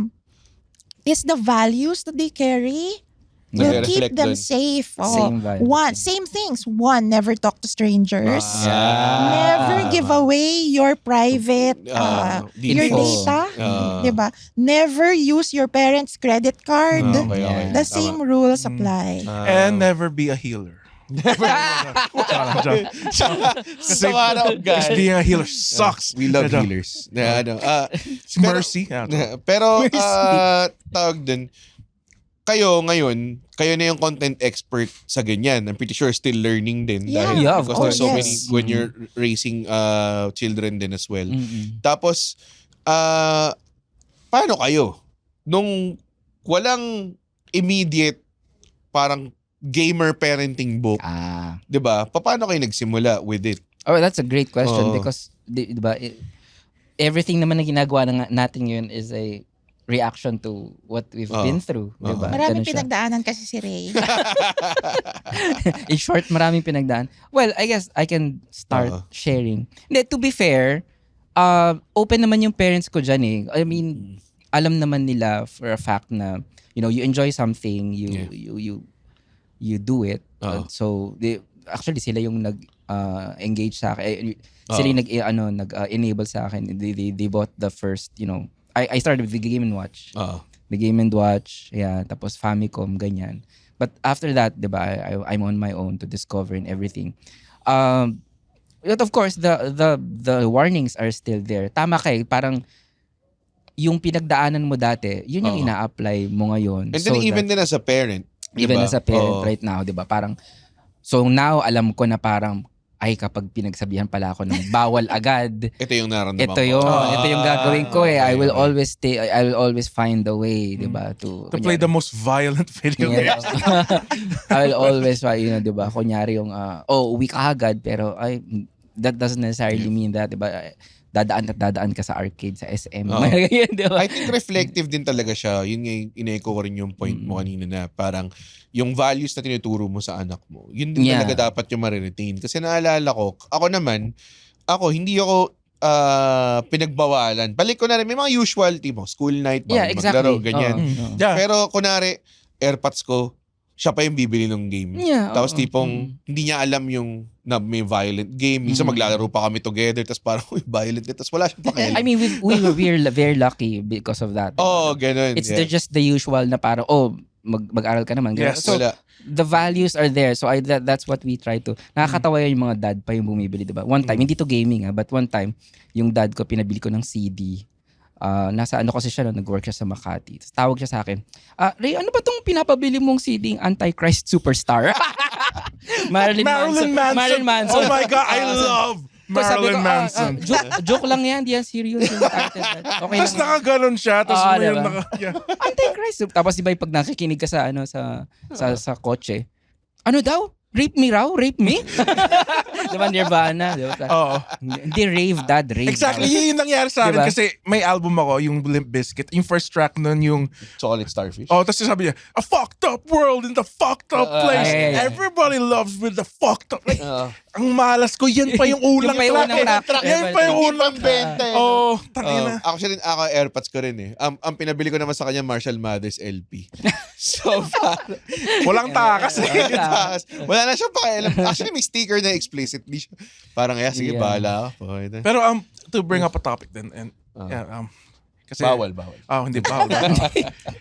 Is the values that they carry will keep Nagre-reflect them dun. safe. Same values. Same things. One, never talk to strangers. Ah. Never give away your private, your info. data. Diba? Never use your parents' credit card. Okay. The same rules apply. And never be a healer. Sa araw, Because guys. being a healer sucks. We love Medyo- healers. Na, Mercy. pero tawag dun, kayo ngayon, kayo na yung content expert sa ganyan. I'm pretty sure still learning din. Yeah. Dahil Yeah, of because there's so course. many Yes. when you're raising children din as well. Tapos, paano kayo? Nung walang immediate parang gamer parenting book, 'di ba? Paano kayo nagsimula with it? Oh, that's a great question Oo. because diba, everything naman na ginagawa natin yun is a reaction to what we've been through, diba? Maraming Ganun siya. pinagdaanan kasi si Ray. In short, maraming pinagdaan. Well, I guess I can start sharing. Hindi, to be fair, open naman yung parents ko dyan eh. I mean, alam naman nila for a fact na, you know, you enjoy something, you do it. So, actually, sila yung nag-engage sa akin. Sila yung nag-enable sa akin. They bought the first, you know, I started with the Game & Watch. The Game & Watch, yeah, tapos Famicom, ganyan. But after that, diba, I'm on my own to discover and everything. But of course, the warnings are still there. Tama kay, parang yung pinagdaanan mo dati, yun yung ina-apply mo ngayon. And then even din as a parent, even diba? as a parent right now, 'di ba? Parang so now alam ko na parang ay kapag pinagsabihan pala ako ng bawal agad, ito yung nararamdaman ito yung gagawin ko eh. I will okay. always find a way, 'di ba? To play the most violent video Yeah. games. I will always you know, 'di ba? Kunyari yung uwi ka agad pero that doesn't necessarily mean that, 'di ba? Dadaan ka sa arcade sa SM. Diba? I think reflective din talaga siya. Yun nga, in-echo ko rin yung point mo kanina na parang yung values na tinuturo mo sa anak mo, yun din talaga dapat yung ma-retain. Kasi naalala ko, hindi ako pinagbawalan. Balik ko na rin, may mga usual, tipo, school night, maglaro, ganyan. Yeah. Pero kunwari, AirPods ko, siya pa yung bibili ng game. Yeah, Tapos tipong, hindi niya alam yung na may violent game. Minsan maglalaro pa kami together, tapos parang, violent. Tapos wala siyang pakialam. I mean, we're very lucky because of that. Ganun. It's just the usual na parang, mag-aral ka naman. Yes. So, wala. the values are there. So, that's what we try to. Nakakatawa yung mga dad pa yung bumibili, diba? One time, hindi to gaming but one time, yung dad ko, pinabili ko ng CD. nasa ano kasi siya, no, nag-work siya sa Makati. Tapos tawag siya sa akin, Ray, ano ba tong pinapabili mong CD, Antichrist Superstar? Marilyn Manson. Oh my God, I love Tapos sabi ko, Marilyn Manson. joke lang yan, di yan serious yung title. Okay Tapos lang. nakaganon siya, tapos Oo, may diba? Antichrist. Tapos di ba pag nakikinig ka sa sa kotse, ano daw? Rape me raw? Rape me? Di ba Nirvana? Di ba? Oo. Hindi rave, dad. Rave. Exactly, yun yung nangyari sa akin Diba? kasi may album ako, yung Limp Bizkit. Yung first track nun, yung Chocolate Starfish. tapos sabi niya, a fucked up world in the fucked up place. yeah. Everybody loves with the fucked up. Like, ang malas ko, yan pa yung ulang Yung pa yung track. unang track. Yan pa yung ulang benta. Oh, tangina. Ako AirPods ko rin eh. Ang pinabili ko naman sa kanya, Marshall Mathers LP. So, Walang takas eh. wala na siya pakialam. Actually, may sticker na explicitly siya. Parang, sige, Yeah. bahala ako. Pero to bring up a topic then, and kasi, Bawal. hindi bawal.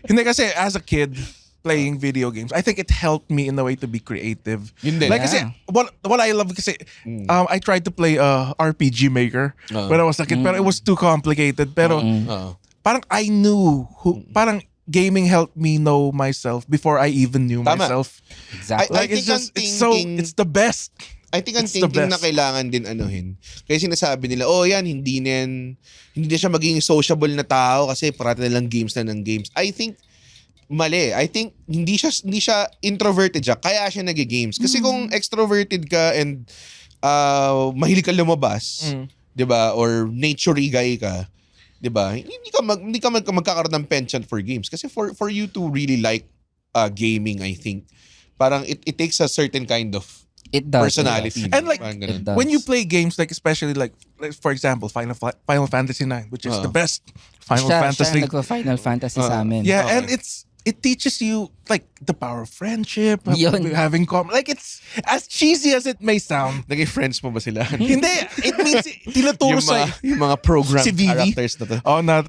Hindi kasi as a kid, playing video games, I think it helped me in a way to be creative. Yun din. Like kasi what I love kasi I tried to play RPG Maker when I was a kid pero it was too complicated pero parang I knew parang gaming helped me know myself before I even knew Tama. myself. Exactly. Like I it's think just ang it's the best. I think ang It's the thinking na best. kailangan din anuhin. Kaya sinasabi nila, hindi na siya maging sociable na tao kasi parati na lang games na ng games. I think mali. I think hindi siya introverted siya. Kaya siya nag-games. Kasi kung extroverted ka and mahilig ka lumabas, 'di ba? Or nature guy ka, 'di ba? Hindi ka magkakaroon ng penchant for games kasi for you to really like gaming, I think parang it takes a certain kind of It does. personality. And like, Parang ganun. It does. When you play games like especially like for example Final Fantasy 9 which is the best Final Fantasy. Siya nagpa-Final Fantasy sa amin. Yeah, Okay. and it teaches you like the power of friendship, Yun. having like it's as cheesy as it may sound. Naging friends mo ba sila? Hindi, it means tinuturo sa yung mga program Si Vivi. characters na to.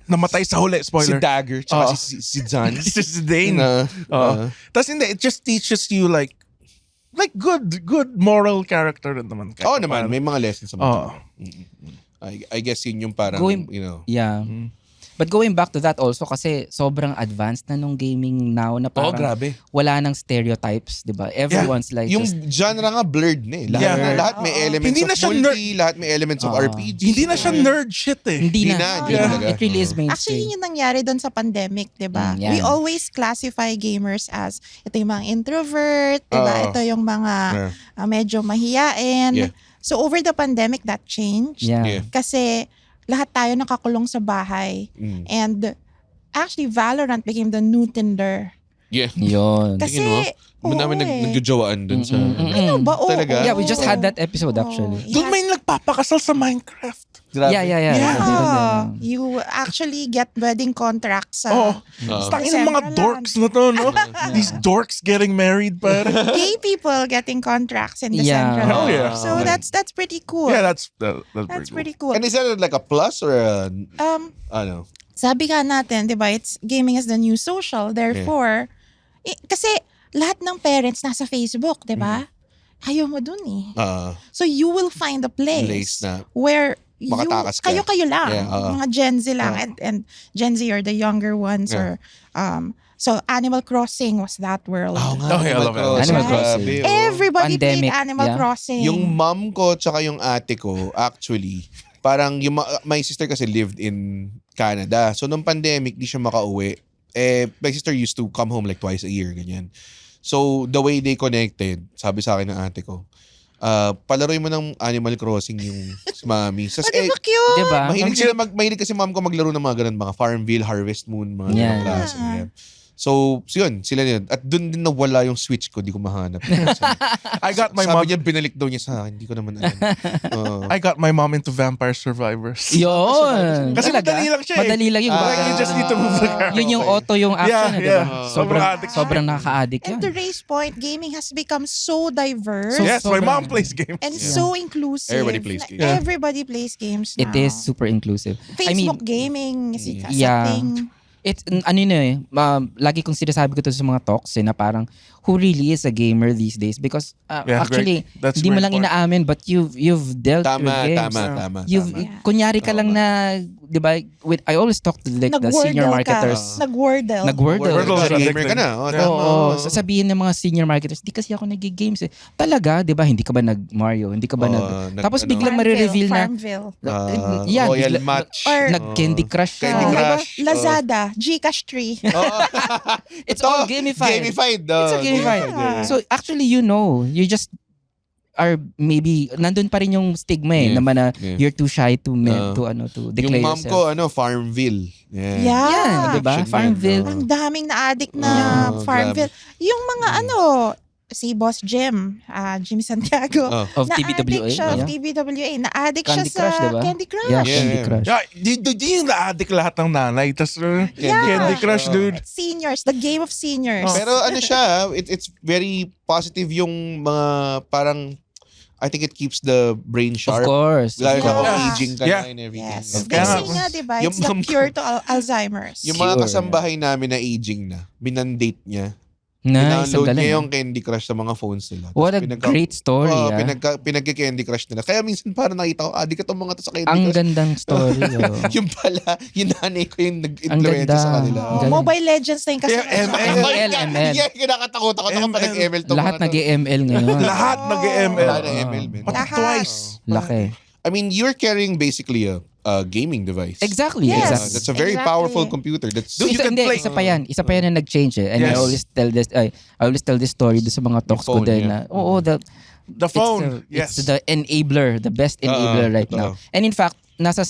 namatay sa huli, Si spoiler. Dagger, tsaka Oo. si Zan. Si Dane. Tapos hindi, it just teaches you like good moral character rin naman. Oo naman, may mga lessons naman. Oo. I guess yun yung parang, Going- you know. Yeah. But going back to that also kasi sobrang advanced na nung gaming now na parang grabe. wala nang stereotypes, 'di ba? Everyone's like Yung just genre nga blurred na eh. Yeah. Lahat may elements Hindi na of siya multi, lahat may elements of RPG. Hindi na siya nerd shit eh. hindi Hindi na. na talaga. It really is Actually, mainstream. yun yung nangyari doon sa pandemic, di ba? Yeah. We always classify gamers as ito yung mga introvert, di ba? Oo. Ito yung mga medyo mahiyain. Yeah. So over the pandemic, that changed. Yeah. Yeah. Kasi lahat tayo nakakulong sa bahay. And actually, Valorant became the new Tinder. Yeah. Yun. Kasi, Doon namin nagjojowaan dun sa... Ano ba? Oo. Talaga? Yeah, we just had that episode Oo. actually. Doon may nagpapakasal sa Minecraft. Grabe. Yeah. Yeah. You actually get wedding contracts sa Tangin ng mga dorks na to, no? These dorks getting married, but gay people getting contracts in the Yeah. central. Oh, yeah. So that's pretty cool. yeah, that's Pretty cool. And is that like a plus or a... ano? Sabi nga natin, di ba, it's gaming is the new social. Therefore, kasi lahat ng parents nasa Facebook, di ba? Ayaw mo dun eh. So you will find a place Place na where makatakas ka. kayo lang. Yeah, Mga Gen Z lang. And Gen Z are the younger ones. Yeah. Or so Animal Crossing was that world. Okay, I love it. Animal Crossing. Grabe, oh. Everybody Pandemic, played Animal yeah. Crossing. Yung mom ko tsaka yung ate ko, actually, parang yung my sister kasi lived in Canada. So nung pandemic, di siya makauwi. My sister used to come home like twice a year, ganyan. So the way they connected, sabi sa akin ng ate ko, palaroin mo ng Animal Crossing yung si mami. Sas, Di ba cute? Diba? mahilig kasi mom ko maglaro ng mga ganun, mga Farmville, Harvest Moon, mga Yeah. ganung klase. Yeah. So yun, sila yun. At dun din nawala yung Switch ko, di ko mahanap. I got my Sabi mom. niya, binalik daw niya sa akin. Hindi ko naman alam. I got my mom into Vampire Survivors. Yun. Kasi Talaga? madali lang siya eh. Madali lang yung Like, you just need to move the camera. Yun yung auto yung action, Yeah, di yeah. ba? Sobrang addict siya. Sobrang nakaka-addict And yun. to Ray's point, gaming has become so diverse. Yes, my Sobrang- mom plays games. And so inclusive. Everybody plays games. Everybody plays games now. It is super inclusive. Facebook I mean, gaming is a Yeah. thing. Lagi kong sinasabi ko to sa mga talks na parang who really is a gamer these days because actually great. That's hindi mo very lang important. inaamin but you've dealt with games. Tama. Kunyari ka lang na, di ba, I always talk to the senior marketers. Nag-Wordle. Nag-Wordle. Wordle. Gamer ka na. Oo, sasabihin ng mga senior marketers, di kasi ako nag-games eh. Talaga, di ba, hindi ka ba nag-Mario? Hindi ka ba Tapos biglang marireveal na, Farmville. Royal bigla- Match. Or- nag-Candy Crush ka. Candy Diba? Crush. Lazada, Gcash Tree. It's all gamified. Gamified. It's all gamified. So actually, you just are maybe nandun pa rin yung stigma Yeah. naman na Yeah. you're too shy to declare Yung mom yourself. ko, Farmville. Yeah. Yan, di ba? Action yan, Farmville. Ang daming na-addict na Yeah. Farmville. Yung mga si Boss Jim, Jim Santiago, Oh. Of na-addict TBWA. siya of Yeah. TBWA. Na-addict Candy siya sa Crush, diba? Candy Crush. Yeah, Yeah, Candy yeah. Crush. Di yung na-addict lahat ng nanay. Tapos Candy Crush, dude. Seniors, the game of seniors. Pero ano siya, it's very positive yung mga parang, I think it keeps the brain Of sharp. course. Lalo na kung Yeah. aging ka Yeah. na and everything. Yes. Okay. They say nga, diba? Yung It's the mom ko- cure to Alzheimer's. Yung mga Sure. kasambahay namin na aging na, binandate niya. Nice, ang Download galing. niya yung Candy Crush sa mga phones nila. What a Tapos great story. Pinag-Candy Crush nila. Kaya minsan parang nakita ko, di ka itong mga to sa Candy Ang Crush. gandang story. Yung pala, yung nanay ko yung Ang nag-influence ganda. sa kanila. Ang galing. Mobile Legends na yung kasunod. Yeah, ML. Yeah, kinakatakot ako na kapag nag-ML to. Lahat nag-ML ngayon. Lahat nag-ML. Lahat nag-ML, man. Pati Lahat. twice. Laki. I mean, you're carrying basically a gaming device. Exactly. Yes. Exactly. That's a very Exactly. powerful computer. That's Dude, you can play- Isa pa yan na nag-change eh. And I Yes. always tell this story doon sa mga talks ko phone, din yeah. na, The phone. It's Yes. the enabler, the best enabler right totoo. now. And in fact, nasa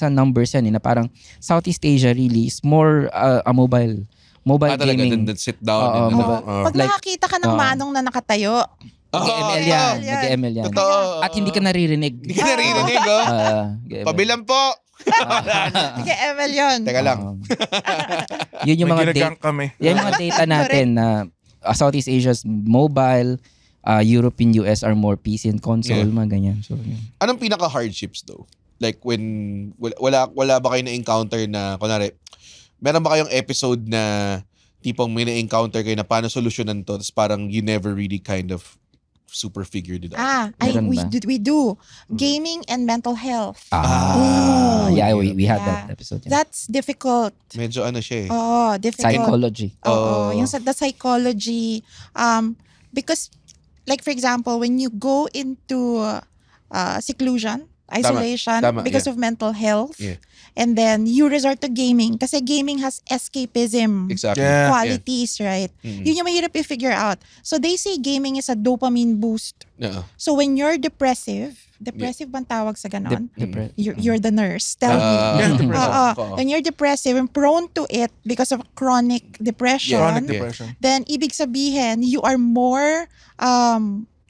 numbers yan na parang Southeast Asia really is more a mobile talaga, gaming. then sit down. Oo, and, mobile. Pag Like- nakakita ka ng manong na nakatayo, Nag-ML yan. yan. Nag-ML yan. Totoo. At hindi ka naririnig. Hindi ka naririnig, oh. GML. Pabilang po. sige, ML yun. Teka lang. Yun yung May mga ginagang kami. Yung mga data natin na Southeast Asia's mobile, Europe and US are more PC and console, Yeah. mga ganyan. So, yun. Anong pinaka-hardships though? Like when, wala ba kayo na-encounter na, kunwari, meron ba kayong episode na tipong may na-encounter kayo na paano solusyonan to, tapos parang you never really kind of super figured it out? Meron ba? We do. Gaming and mental health. Yeah, we had Yeah. that episode. Yeah. That's difficult. Medyo ano siya eh. Oh, difficult. Psychology. Oo, yung the psychology. Because, like for example, when you go into seclusion, isolation, Tama, because yeah. of mental health, Yeah. and then you resort to gaming. Kasi gaming has escapism Exactly. Yeah. qualities, right? Yun yung mahirap i-figure out. So they say gaming is a dopamine boost. Yeah. So when you're depressive bang tawag sa ganon? You're the nurse. Tell me. Yeah, depression. Oo. When you're depressive and prone to it because of chronic depression, Chronic depression. then ibig sabihin, you are more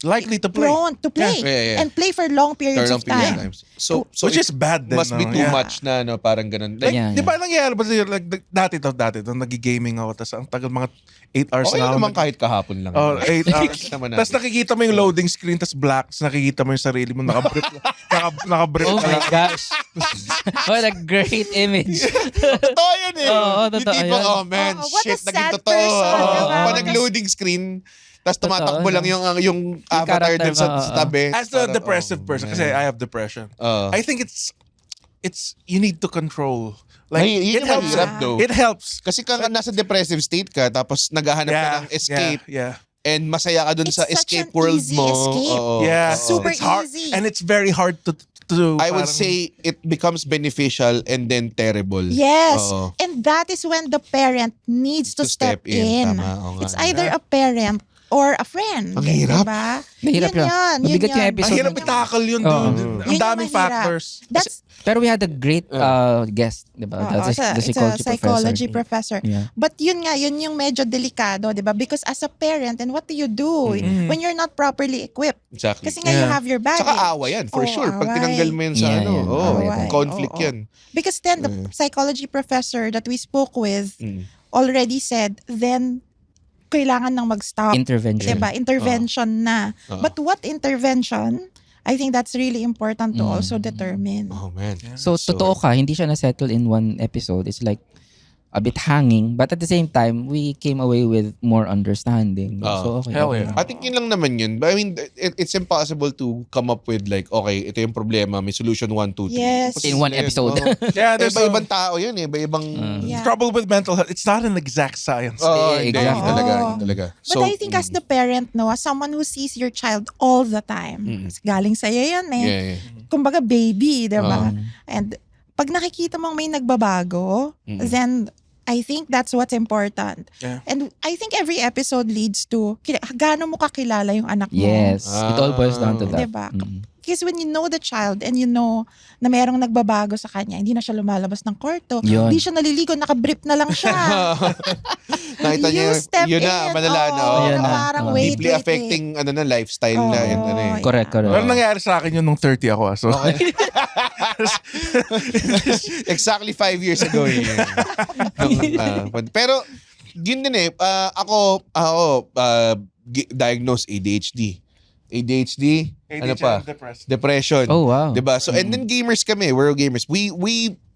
Likely to play. prone to play. Yeah. And play for long periods Turn of on period time. times. So Which it is bad din. must be no? too Yeah. much na, no? Parang ganun. Like, Yeah. Di ba nangyayari ba sa'yo, like, dati to, nag-gaming ako, tapos ang tagal mga 8 hours okay na ako. naman kahit kahapon lang. Oh, 8 hours. Naman natin. Tapos nakikita mo yung loading screen, tapos black, tapos nakikita mo yung sarili mo, nakabrip nakabrip Oh ka my lang. gosh. What a great image. Totoo yun eh. Oo, Yung totoo tipo, yun. oh man, Oo, what a shit, naging sad totoo. person, Oo. diba? Pag nag-loading screen, tapos tumatakbo Totoo, lang yung avatar character dun sa mo, tabi. As a Parang, depressive oh, person, man. kasi I have depression, Oo. I think it's you need to control. Like, Yun it yung helps. mahirap though. It helps. Kasi nasa depressive state ka, tapos naghahanap ka ng escape, Yeah. and masaya ka dun It's sa such escape an world easy mo. escape. Oo. Yeah. Super It's hard, easy. and it's very hard to I would parang- say it becomes beneficial and then terrible. Yes. Oo. And that is when the parent needs to step in. Tama, oo nga. It's either a parent or a friend. Ang hirap. Diba? Mahirap Yun yun. Mabigat yung Ang episode. hirap i-tackle yun, dude. Oo. Ang Yun yung daming mahirap. factors. That's Pero we had a great guest, diba? it's a psychology professor. Yeah. But yun nga, yun yung medyo delikado, di ba? Because as a parent, and what do you do when you're not properly equipped? Exactly. Kasi nga you have your baggage. Saka awa yan, for Oo, sure. Pag away. tinanggal mo yan sa Yeah, yeah. Away. conflict Oo. yan. Because then the psychology professor that we spoke with Mm. already said, then kailangan nang mag-stop. Intervention. Diba? Intervention na. But what intervention? I think that's really important to also determine. Oh man. So, totoo ka, hindi siya na-settle in one episode. It's like, a bit hanging, but at the same time, we came away with more understanding. So, okay. Hell okay. yeah. I think yun lang naman yun. But I mean, it's impossible to come up with like, okay, ito yung problema, may solution 1, 2, 3. Yes. In one episode. Yeah, there's Iba-ibang tao yun, iba-ibang... Yeah. trouble with mental health. It's not an exact science. Oo, Eh, hindi, exactly. talaga, Oo. talaga. But I think as the parent, no, as someone who sees your child all the time, galing sa'yo yan eh. yeah. Kumbaga baby, di ba? Oo. And pag nakikita mong may nagbabago, then I think that's what's important. Yeah. And I think every episode leads to gaano mo kakilala yung anak mo. Yes. It all boils down to that. Diba? Because when you know the child and you know na mayroong nagbabago sa kanya, hindi na siya lumalabas ng kwarto, Yun. hindi siya naliligo, nakabrip na lang siya. Nakita niyo, You step yun na, in. malala na. Oo, oh. Yun na. parang Oo. wait, Deeply wait, affecting na lifestyle na yun. Ano, eh. Correct. Pero nangyari sa akin yun nung 30 ako. So. Exactly 5 years ago yun. Pero, yun din eh. Ako, diagnosed ADHD. Ano pa? Depression. Oh, wow. Diba? So, and then gamers kami. We're gamers.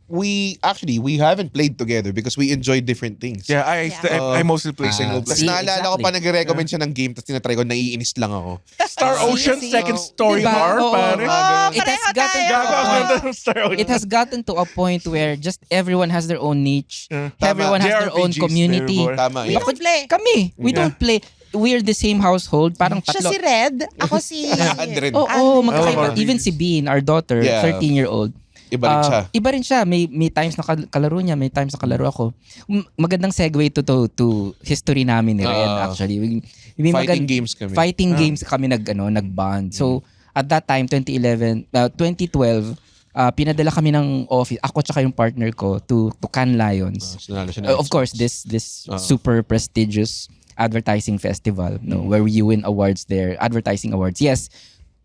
We actually, we haven't played together because we enjoy different things. Yeah, I mostly play single Tapos player. naalala ko pa nagre-recommend siya ng game tapos tinatry ko, naiinis lang ako. Star Ocean, see. second story Diba? bar, Oo. pare. It has pareho gotten tayo. to a point. Star Ocean. It has gotten to a point where just everyone has their own niche. Yeah. Everyone has their own JRPGs, community. there, boy. Tama. We yun. don't play. Kami, we don't play. We're the same household. Parang Siya tatlo. si Red, ako si... Andren. Oo, Oh, magkaiba. Even si Bean, our daughter, Yeah. 13-year-old. Iba rin siya. Iba rin siya. May times na kalaro niya, may times na kalaro ako. Magandang segue to history namin ni Ren, actually. Fighting games kami. Fighting games kami nag-bond. So, at that time, 2012, pinadala kami ng office, ako tsaka yung partner ko, to Cannes Lions. Sinalo siya ng Of course, this super prestigious advertising festival, no, where you win awards there, advertising awards. Yes,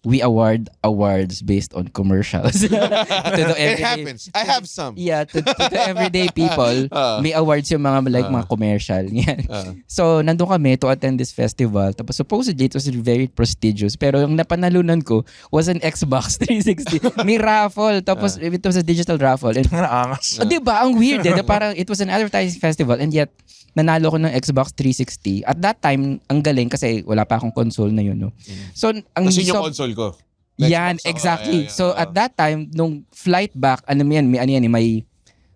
we award awards based on commercials. To the It everyday- happens. I have some. Yeah, to the everyday people, may awards yung mga mga commercial. Yan. So, nandun kami to attend this festival. Tapos supposedly, it was very prestigious. Pero yung napanalunan ko was an Xbox 360. May raffle. Tapos it was a digital raffle. And, Ang angas. diba? Ang weird eh. Parang it was an advertising festival and yet, nanalo ko ng Xbox 360. At that time, ang galing kasi wala pa akong console na yun. No? So, ang Tapos yun yung console ko. yan, Xbox, exactly. yeah. So at that time, nung flight back,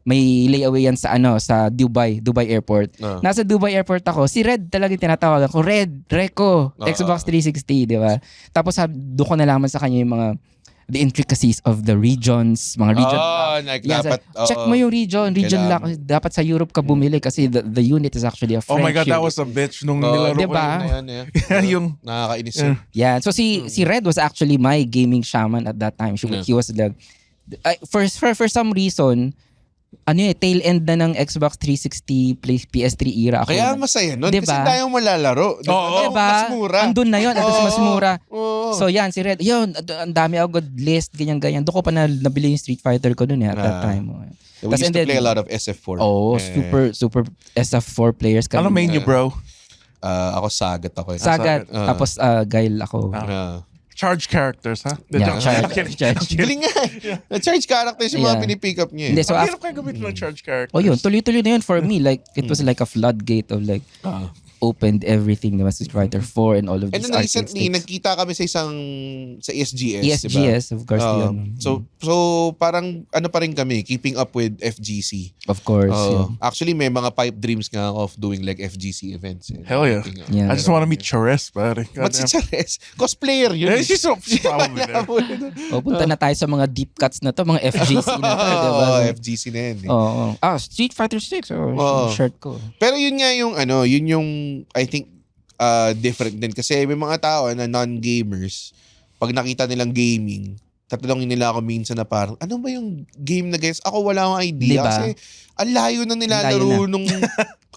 may layaway yan sa Dubai Airport. Nasa Dubai Airport ako, si Red talaga tinatawagan ko, Reco, Xbox 360, di ba? Tapos doon ko nalaman sa kanya yung mga the intricacies of the regions, mga region. Dapat. Check mo yung region Kailangan. lock. Dapat sa Europe ka bumili kasi the unit is actually a Oh French my God, that unit. was a bitch nung nilaro ko. Diba? Yung Nakakainis yun. Yeah. So si Red was actually my gaming shaman at that time. He was the for some reason tail end na ng Xbox 360 PS3 era ako. Kaya masaya nun. Diba? Kasi tayong malalaro. Oo. Mas mura. Andun na yun. Andun mas mura. Oo. So yan, si Red. Yun, ang dami ako good list, ganyan-ganyan. Doon ko pa nabili yung Street Fighter ko dun at that time. We used to play a lot of SF4. Oh, super SF4 players kami. ano main nyo, bro? Ako Sagat ako. Sagat. Tapos Guile ako. Charge characters, ha? Yeah, charge. Galing nga. Na-charge characters yung mga Yeah. pinipick up niya. Hindi, so Ang hirap kayo gamitin ng charge characters. oh yun, tuloy-tuloy na yun for me. Like, it was like a floodgate of like, opened everything. There was Street Fighter 4 and all of And these then arcade recently, sticks. nagkita kami sa ESGS, ESGS, diba? of course. yun. So parang ano pa rin kami, keeping up with FGC. Of course. yun. Actually, may mga pipe dreams nga ako of doing like FGC events. Hell yeah. Yeah. I just want to meet Chores, pare. But si Chares, cosplayer yun. Yeah, she's probably there. O, punta na tayo sa mga deep cuts na to, mga FGC na to, diba? FGC na yun. Oo. Street Fighter 6. Shirt ko. Pero yun nga yung yun yung I think different din kasi may mga tao na non-gamers pag nakita nilang gaming tatanungin nila ako minsan na parang ano ba yung game na guys ako wala akong idea Diba? kasi ang layo na nilalaro nung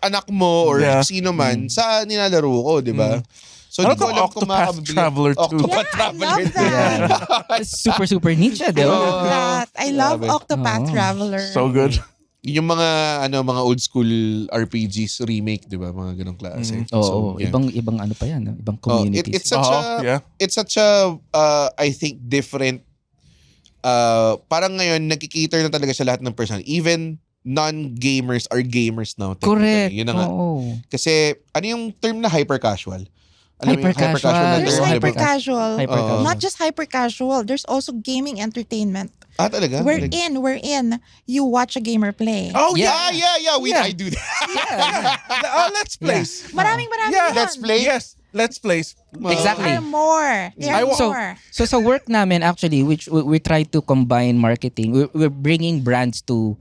anak mo or sino man sa nilalaro ko, di ba? So Ano di ko to, alam kung Octopath makakabili. Traveler 2? Octopath Yeah, I Traveler love 2. that. Super niche, di ba? I love that. I love Grabe. Octopath Oo. Traveler. So good. Yung mga mga old school RPGs remake, 'di ba? Mga ganong klase. Oo, yeah. ibang ano pa yan, ibang Oh, communities. it's such a it's such a I think different parang ngayon nagki-cater na talaga sa lahat ng person. Even non-gamers are gamers now. Correct. Yun na nga. Oo. Kasi, ano yung term na hyper-casual? Alam mo yung Hyper-casual. hyper-casual na There's term, di ba? hyper-casual. Hyper-casual. Not just hyper-casual. There's also gaming entertainment. Talaga? We're in. You watch a gamer play. Oh, Yeah. yeah. I do that. Let's place. Maraming Yeah, yun. Let's play. Yes, let's place. Exactly. There are more. There are So, more. so sa work namin actually, which we try to combine marketing, we're bringing brands to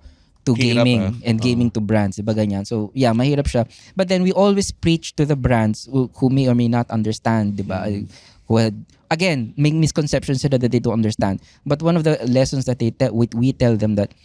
Hirap, gaming and gaming to brands, diba ganyan. So yeah, mahirap siya. But then we always preach to the brands who may or may not understand, diba? Who had, again, may misconceptions sila that they don't understand. But one of the lessons that we tell them that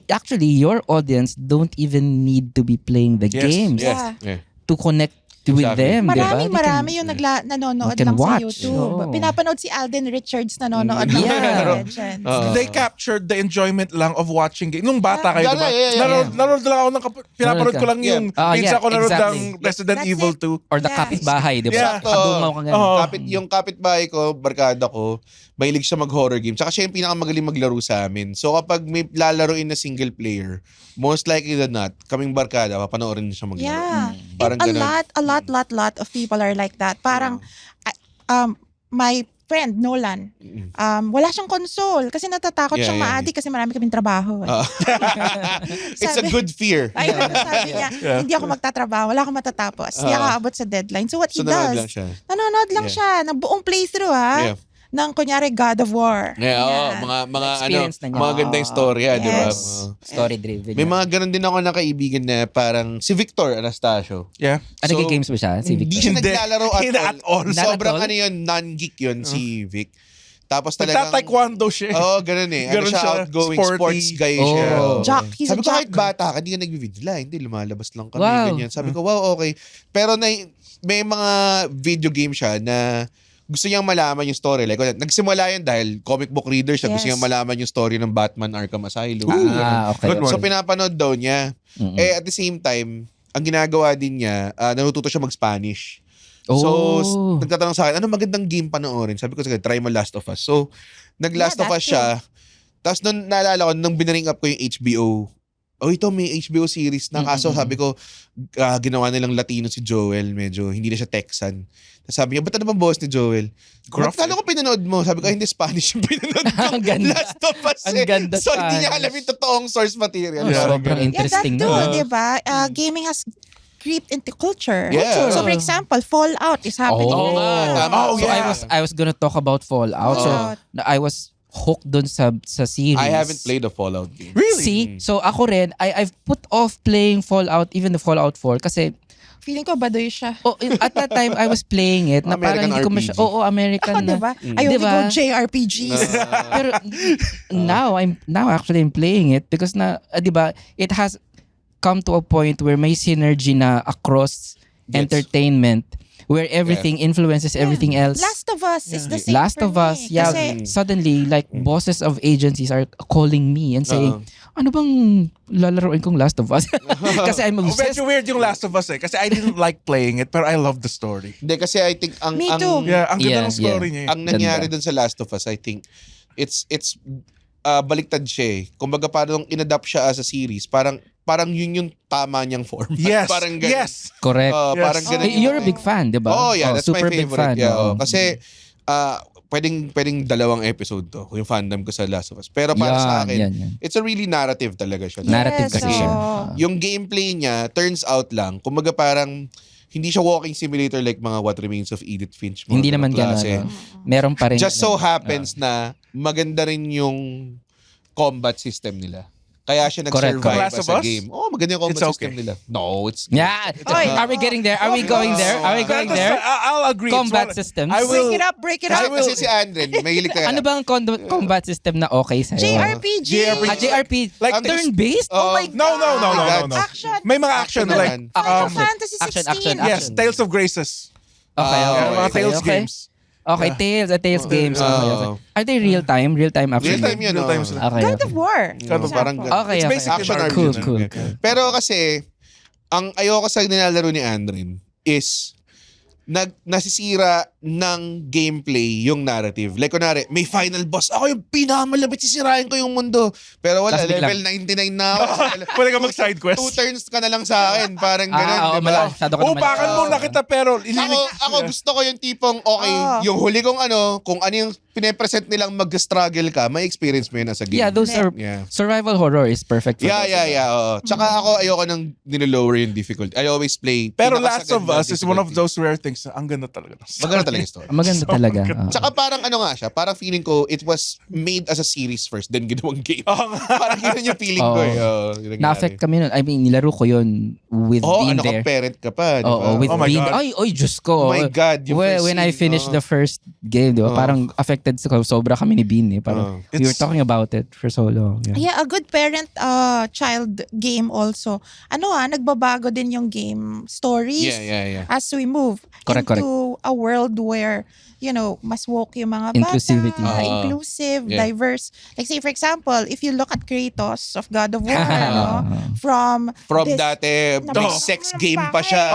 actually your audience don't even need to be playing the games Yeah. Yeah. to connect with Exactly. them, diba? Marami yung nanonood they can lang sa watch. YouTube. Oo. Pinapanood si Alden Richards nanonood ng Yeah. Legends. They captured the enjoyment lang of watching game. Nung bata kayo, diba? Yeah. Nanonood lang ako pinapanood ko lang Yeah. yung pinsa ko nanonood exactly. ng Resident That's Evil it. 2. Or the Yeah. kapitbahay, diba? Yeah. Kadumaw ka ganun. Oo. Yung kapitbahay ko, barkada ko, mahilig siya mag-horror game. Tsaka siya yung pinakamagaling maglaro sa amin. So kapag may lalaroin na single player, most likely than not, kaming barkada, papanoorin niya siya maglaro. Yeah. Parang And ganun. a lot of people are like that. Parang, my friend, Nolan, wala siyang console kasi natatakot Yeah, siyang yeah, ma-addict kasi marami kaming trabaho. It's a Sabi- good fear. Ayun, sabi niya, hindi ako magtatrabaho, wala akong matatapos. Hindi ako aabot sa deadline. So what he So nanonood does, lang siya. nanonood lang Yeah. siya, ng buong playthrough Yeah. ng kunyari God of War. Yeah, Yan. mga Experience na niya. mga gandang storya, di ba? Yes. Story driven. May mga ganun din ako na kaibigan na parang si Victor Anastasio. Yeah. Nag-games ba siya? Si Hindi Victor? siya Hindi. naglalaro Hindi at at all. all. Not Sobrang at all? ano yun, non-geek yun si Vic. Tapos talagang... Nagta-taekwondo siya. Oo, ganun eh. Ano Ganun siya, siya, outgoing sporty. sports guy siya. Oh. Jock, he's Sabi a ko, jock. kahit bata ka, hindi ka nag-video. Hindi, lumalabas lang kami. Wow. Ganyan. Sabi ko, wow, okay. Pero may mga video game siya na gusto niyang malaman yung story. Like, nagsimula yun dahil comic book reader siya. Gusto Yes. niyang malaman yung story ng Batman Arkham Asylum. Okay. Good one. So, pinapanood daw niya. Mm-mm. At the same time, ang ginagawa din niya, natututo siya mag-Spanish. So, Oh. nagtatanong sa akin, ano magandang game panoorin? Sabi ko, sige, try mo Last of Us. So, nag-Last Yeah, of Us that siya. Tapos nung naalala ko, nung binaring up ko yung HBO, ito may HBO series na. Kaso sabi ko, ginawa nilang Latino si Joel. Medyo hindi na siya Texan. Tapos sabi niya, ba't ano bang boss ni Joel? Gruff Kala ko pinanood mo. Sabi ko, hindi Spanish yung pinanood ko. Ang ganda. Last of Us Ang ganda So, hindi niya Spanish. alam yung totoong source material. Yeah. Sobrang Yeah, that interesting too, na. di ba? Gaming has creeped into culture. Yeah. So for example, Fallout is happening. Oh, nga, tama. Oh, so yeah. I was gonna talk about Fallout. So Fallout. I was hooked dun sa series. I haven't played the Fallout game. Really? See? So ako rin, I've put off playing Fallout, even the Fallout 4 kasi Feeling ko baduy siya. at that time I was playing it na parang American hindi ko RPG. American Ako, na. di ba? Ayaw Diba? ko JRPGs. Pero now actually I'm playing it because na 'di ba it has come to a point where may synergy na across Yes. entertainment where everything influences everything else. Last of Us is the same Last for of Us, me. yeah. Kasi, Suddenly, like, bosses of agencies are calling me and saying, ano bang lalaroin kong Last of Us? Kasi I'm obsessed. Medyo weird yung Last of Us Kasi I didn't like playing it, pero I love the story. Hindi, kasi I think Me too. Yeah, ang ganda Yeah, ng story niya. ang nangyari dun sa Last of Us, I think, it's baliktad siya eh. Kumbaga parang inadapt siya as a series. Parang yun yung tama niyang format. Yes, Parang ganun. yes. Correct. Yes. Parang ganun. You're a big fan, di ba? Oh, yeah, that's my super big favorite. fan. Yeah, oo. Kasi pwedeng 2 episode to, yung fandom ko sa Last of Us. Pero para sa akin, yan. it's a really narrative talaga siya. Narrative Yes, kasi siya. oo. Yung gameplay niya, turns out lang, kumbaga parang hindi siya walking simulator like mga What Remains of Edith Finch. mga Hindi ganong naman klase. gano'n. Meron pa rin. Just so happens na maganda rin yung combat system nila. Kaya siya Correct. nag-survive Last as of a Us? game. Oh, maganda yung combat It's system okay. nila. No, it's... Yeah. Are we getting there? Are we going there? Are we going there? I'll agree. Combat It's one- systems. I will. Break it Kasi, up. kasi si Andren, mahilig ka. Ano bang combat system na okay sa'yo? JRPG. JRP. Like turn-based? Oh my No. Action. May mga action Action like naman. Final Fantasy 16. action. yes, Tales of Graces. Okay, Ah, Mga okay. Tales games. Okay, Tales games. Okay. Are they real-time? Real-time action? Real time yun. Real time oh. sila. Okay. God of War. Ano, parang ganun. Okay, It's okay. basically Action an RPG. Cool. Pero kasi, ang ayoko sa nilalaro ni Andren is, nasisira ng gameplay yung narrative. Like, kunwari, may final boss. Ako yung pinakamalapit, sisirain ko yung mundo. Pero wala, Tas biglang- level 99 na ako. Pwede ka mag-side quest. 2 turns ka na lang sa akin. Parang ganun, Oo, di ba? masyado ka naman. Upakan mo na kita pero Ako gusto ko yung tipong, okay, yung huli kong kung ano yung pine-present nilang mag-struggle ka, may experience mo yun as a game. Yeah, those are Yeah. survival horror is perfect for those. Yeah. Oo. Tsaka ako, ayoko nang nilo-lower yung difficulty. I always play. Pero Last of pinakasaganda Us is one of difficulty. those rare things na ang ganda talaga. Maganda talaga yung story. Maganda talaga. Oo. Tsaka parang nga siya, parang feeling ko, it was made as a series first, then ginawang game. Parang yun yung feeling ko. Yun ang Na-affect nangyari. kami nun. I mean, nilaro ko yun with being there. parent ka pa, di ba? Oo, with Oh my being God. Ay, Diyos ko. Oh my God, yung first When I scene, finished the first game, di ba? Parang affected sobra kami ni Bean eh. Parang we were talking about it for so long. Yeah. Yeah, a good parent-child game also. Nagbabago din yung game stories Yeah. as we move Correct, into a world where, mas woke yung mga bata. Inclusivity. Inclusive, Yeah. diverse. Like say for example, if you look at Kratos of God of War, from this- dati, may sex game pa siya.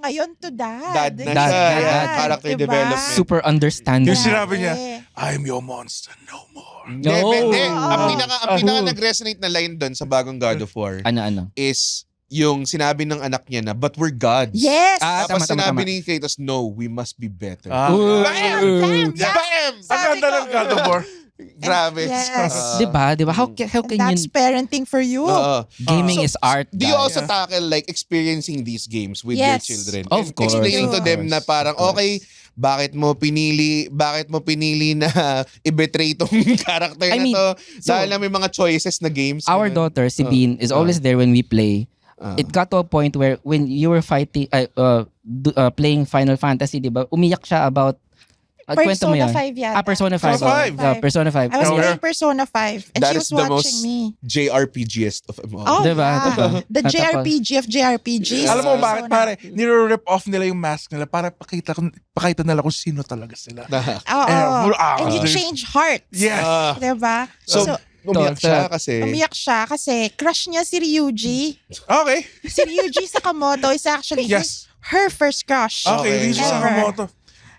ngayon to dad. Dad na Dad, siya. dad. Yeah, character Diba? development. Super understanding. Yung sinabi niya, Eh. I'm your monster no more. Hindi, No. hindi. Ang pinaka nag-resonate na line doon sa bagong God of War Ano? is yung sinabi ng anak niya na, but we're gods. Yes. Tapos Tama. sinabi ni Kratos, no, we must be better. Bam! Bam! Ang Sabi ganda ko. ng God of War. Grabe. Yes. Di ba? How can That's you... parenting for you. Gaming So, is art. Do you guys. also tackle like experiencing these games with Yes. your children? Of And course. explaining to Of them course. na parang, Of course. okay, bakit mo pinili na i-betray tong character I na mean, to so- dahil na may mga choices na games. Our ganun. daughter, si Bean, is always there when we play. Ah. It got to a point where when you were fighting, playing Final Fantasy, di ba? Umiyak siya about... kwento mo Persona yan. 5 yata. Persona 5. Persona 5. I was Oh, playing Persona 5 and That she is was the watching most me. JRPGest of them all. Oh, Diba? yeah. Diba? The Tapos- JRPG of JRPGs. Alam mo bakit Persona. pare, nire-rip off nila yung mask nila para pakita nila kung sino talaga sila. Oo. And you change hearts. Yes. Diba? So, umiyak So, siya kasi... umiyak siya kasi crush niya si Ryuji. Okay. Si Ryuji Sakamoto is actually Yes. her first crush. Okay, Ryuji Ever. Sakamoto.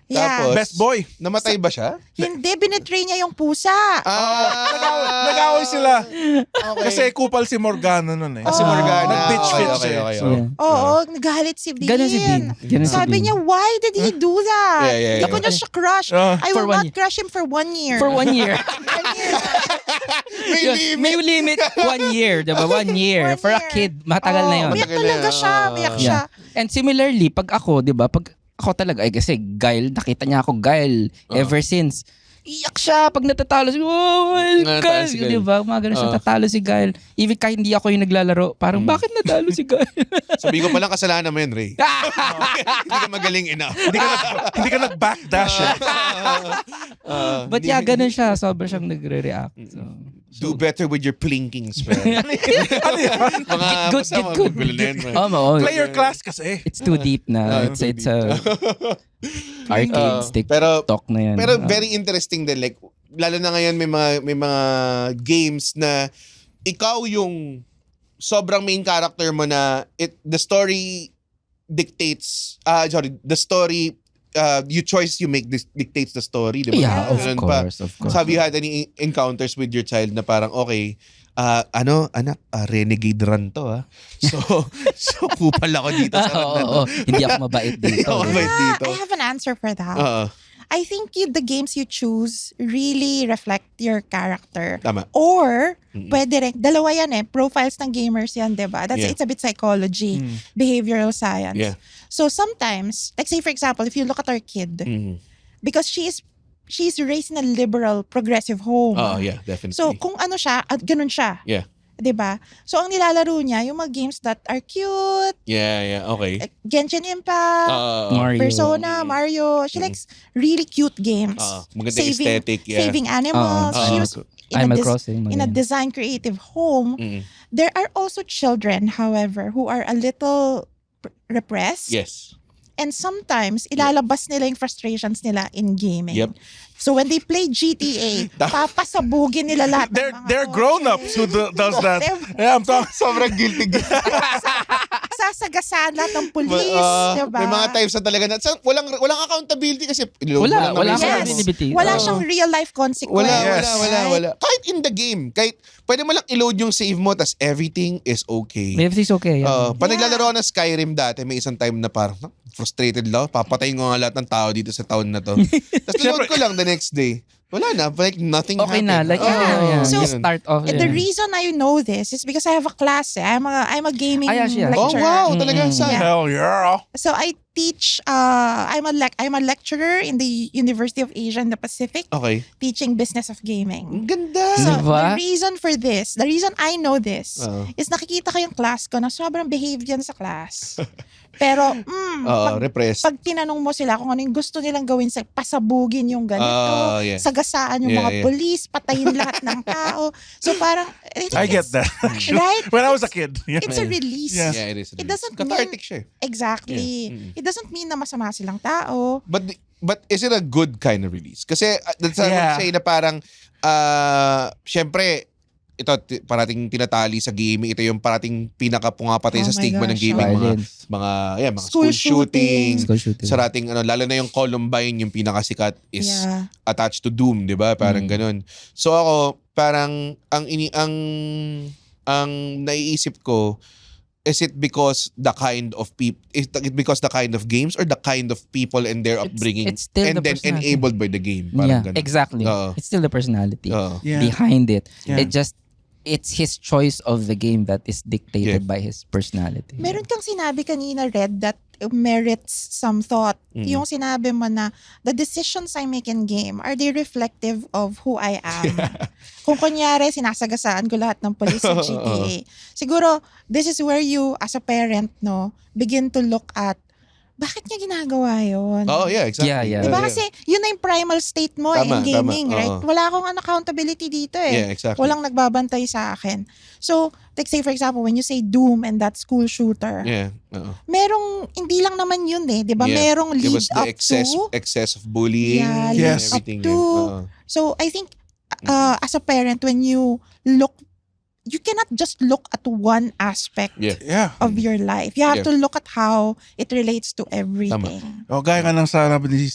Yeah. Tapos, Best boy. namatay ba siya? Hindi, binetray niya yung pusa. Nag-away sila. Okay. Kasi kupal si Morgana nun eh. Si Morgana. Nag-bitch Okay, fit okay, siya. okay, So, okay. yeah. Oo, nagalit si Bean. Ganun si Bean. Ganun si Sabi Bean. niya, why did he do that? Yeah. Hindi ko na siya crush. I For will one not crush him for 1 year. For 1 year. 1 year. May limit 1 year, diba? 1 year. 1 For a year. kid, matagal na yun. Umiyak talaga siya. Umiyak siya. And similarly, pag ako, di ba, pag ako talaga, ay kasi Guile, nakita niya ako Guile ever since. Iyak siya pag natatalo si Natalo si Guile. Di ba? Mga ganun siya, tatalo si Guile. Even kahit hindi ako yung naglalaro, parang bakit natalo si Guile? Sabi ko palang kasalanan mo yun, Ray. Hindi ka magaling enough. Hindi ka nag-backdash eh. But yeah, ganun siya. Sobrang siyang nagre-react. So. Do better with your plinking spell. Get good. Player class kasi. It's too deep na. It's a arcade stick pero talk na yan. Pero very interesting din, like lalo na ngayon may mga games na ikaw yung sobrang main character mo na the story dictates the story you choice you make dictates the story, di ba? Yeah, of Ganun pa. course, of course. So have you had any encounters with your child na parang okay, anak, renegade run to So kupal ako dito sa run na to. Hindi ako mabait Hindi dito. ako mabait dito. I have an answer for that. Oo. I think the games you choose really reflect your character. Tama. Or, pwede rin, dalawa yan profiles ng gamers yan, diba? Yeah. It's a bit psychology, behavioral science. Yeah. So sometimes, like say for example, if you look at our kid, because she's raised in a liberal, progressive home. Oh, yeah, definitely. So kung ano siya, at ganun siya. Yeah. 'Di ba? So ang nilalaro niya yung mga games that are cute, Yeah, okay. like Genshin Impact, Mario. Persona, Mario. She likes really cute games. Magandang aesthetic, yeah. Saving animals. She was Animal Crossing. in a design creative home. There are also children, however, who are a little repressed. Yes. And sometimes, ilalabas nila yung frustrations nila in gaming. Yep. So when they play GTA, papasabugin nila lahat ng mga They're grown-ups who does that. Diba? Yeah, I'm talking. Sobrang guilty. Sa nasasagasaan lahat ng police, diba? May mga times na talaga na walang accountability kasi Wala resources. accountability. Wala siyang real life consequence. Wala. Kahit in the game, kahit pwede mo lang i-load yung save mo tas everything is okay. Everything's okay. Pag naglalaro ako ng Skyrim dati, may isang time na parang frustrated lang. Papatayin ko nga lahat ng tao dito sa town na to. Tapos load ko lang the next day. Wala na. Like nothing Okay happened. na. Like, yeah. So, You start off. And the reason I know this is because I have a class. I'm a gaming siya. Oh, lecturer. wow. Talaga saan? Hell yeah. So I teach. I'm a lecturer in the University of Asia and the Pacific, Okay. teaching business of gaming. Ang ganda. So Diba? the reason for this, the reason I know this, Oo. is nakikita ko yung class ko na sobrang behave yan sa class. Pero Repressed. pag tinanong mo sila kung ano yung gusto nilang gawin, sa pasabugin yung ganito, Yeah. sagasaan yung mga police, patayin lahat ng tao. So parang I get that. Right? When I was a kid. Yeah. It's a release. Yeah. Yeah, it is. It doesn't cathartic mean- siya. Exactly. Yeah. It doesn't mean na masama silang tao. But is it a good kind of release? Kasi that's what I Yeah. would say na parang syempre ito parating tinatali sa gaming, ito yung parating pinakapungapatay Oh sa my stigma ng gosh, gaming, Violence. mga School school shooting. School shooting. Sa rating lalo na yung Columbine yung pinakasikat is Yeah. attached to Doom, 'di ba? Parang ganun. So ako parang ang naiisip ko, is it because the kind of games or the kind of people and their upbringing it's still and the then personality. enabled by the game? Parang Yeah, ganun. exactly. Oo. It's still the personality Oo. Yeah. behind it. Yeah. It's his choice of the game that is dictated Yeah. by his personality. Meron kang sinabi kanina, Red, that merits some thought. Yung sinabi mo na, the decisions I make in game, are they reflective of who I am? Kung kunyari, sinasagasaan ko lahat ng police sa GTA. Siguro, this is where you, as a parent, no, begin to look at, bakit niya ginagawa yun? Oh, yeah, exactly. Yeah. Diba kasi yun na yung primal state mo in Tama, gaming, tama. right? Oo. Wala akong accountability dito Yeah, exactly. Walang nagbabantay sa akin. So, like say for example, when you say Doom and that school shooter, Yeah. Oo. merong, hindi lang naman yun Diba? Yeah. Merong It lead was the up to. excess of bullying Yeah, and lead up everything. to. Oo. So, I think, as a parent, when you look, you cannot just look at one aspect Yeah. Yeah. of your life. You have Yeah. to look at how it relates to everything. O, gaya nga ng sabi ni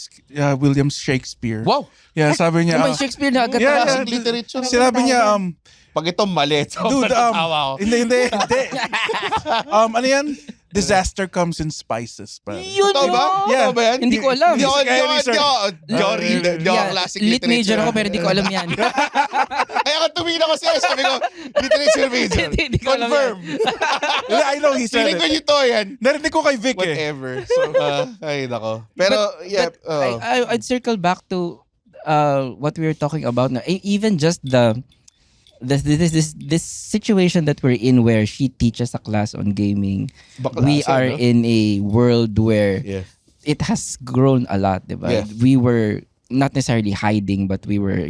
William Shakespeare. Wow! Yeah, sabi niya. Diba Shakespeare na agad Yeah, para- yeah. Literature. Sinabi niya, Pag ito mali, dude, hindi. Ano yan? Disaster comes in spices. Pare. Yun Totoo ba? yun! Totoo ba yan? Hindi ko alam. Hindi ako Yeah, classic lit literature. major ako pero hindi ko alam yan. Ay, ako tumingin ako sa'yo. Sabi ko, literature major. Hindi ko alam Confirm. I know he said Feeling ko it. nito yan. Narinig ko kay Vic eh. Whatever. So, ay, nako. Pero, yeah. But I'd circle back to what we were talking about now. Even just this situation that we're in where she teaches a class on gaming. We Baklasa, are no? in a world where Yeah. it has grown a lot, diba? Yeah. We were not necessarily hiding, but we were,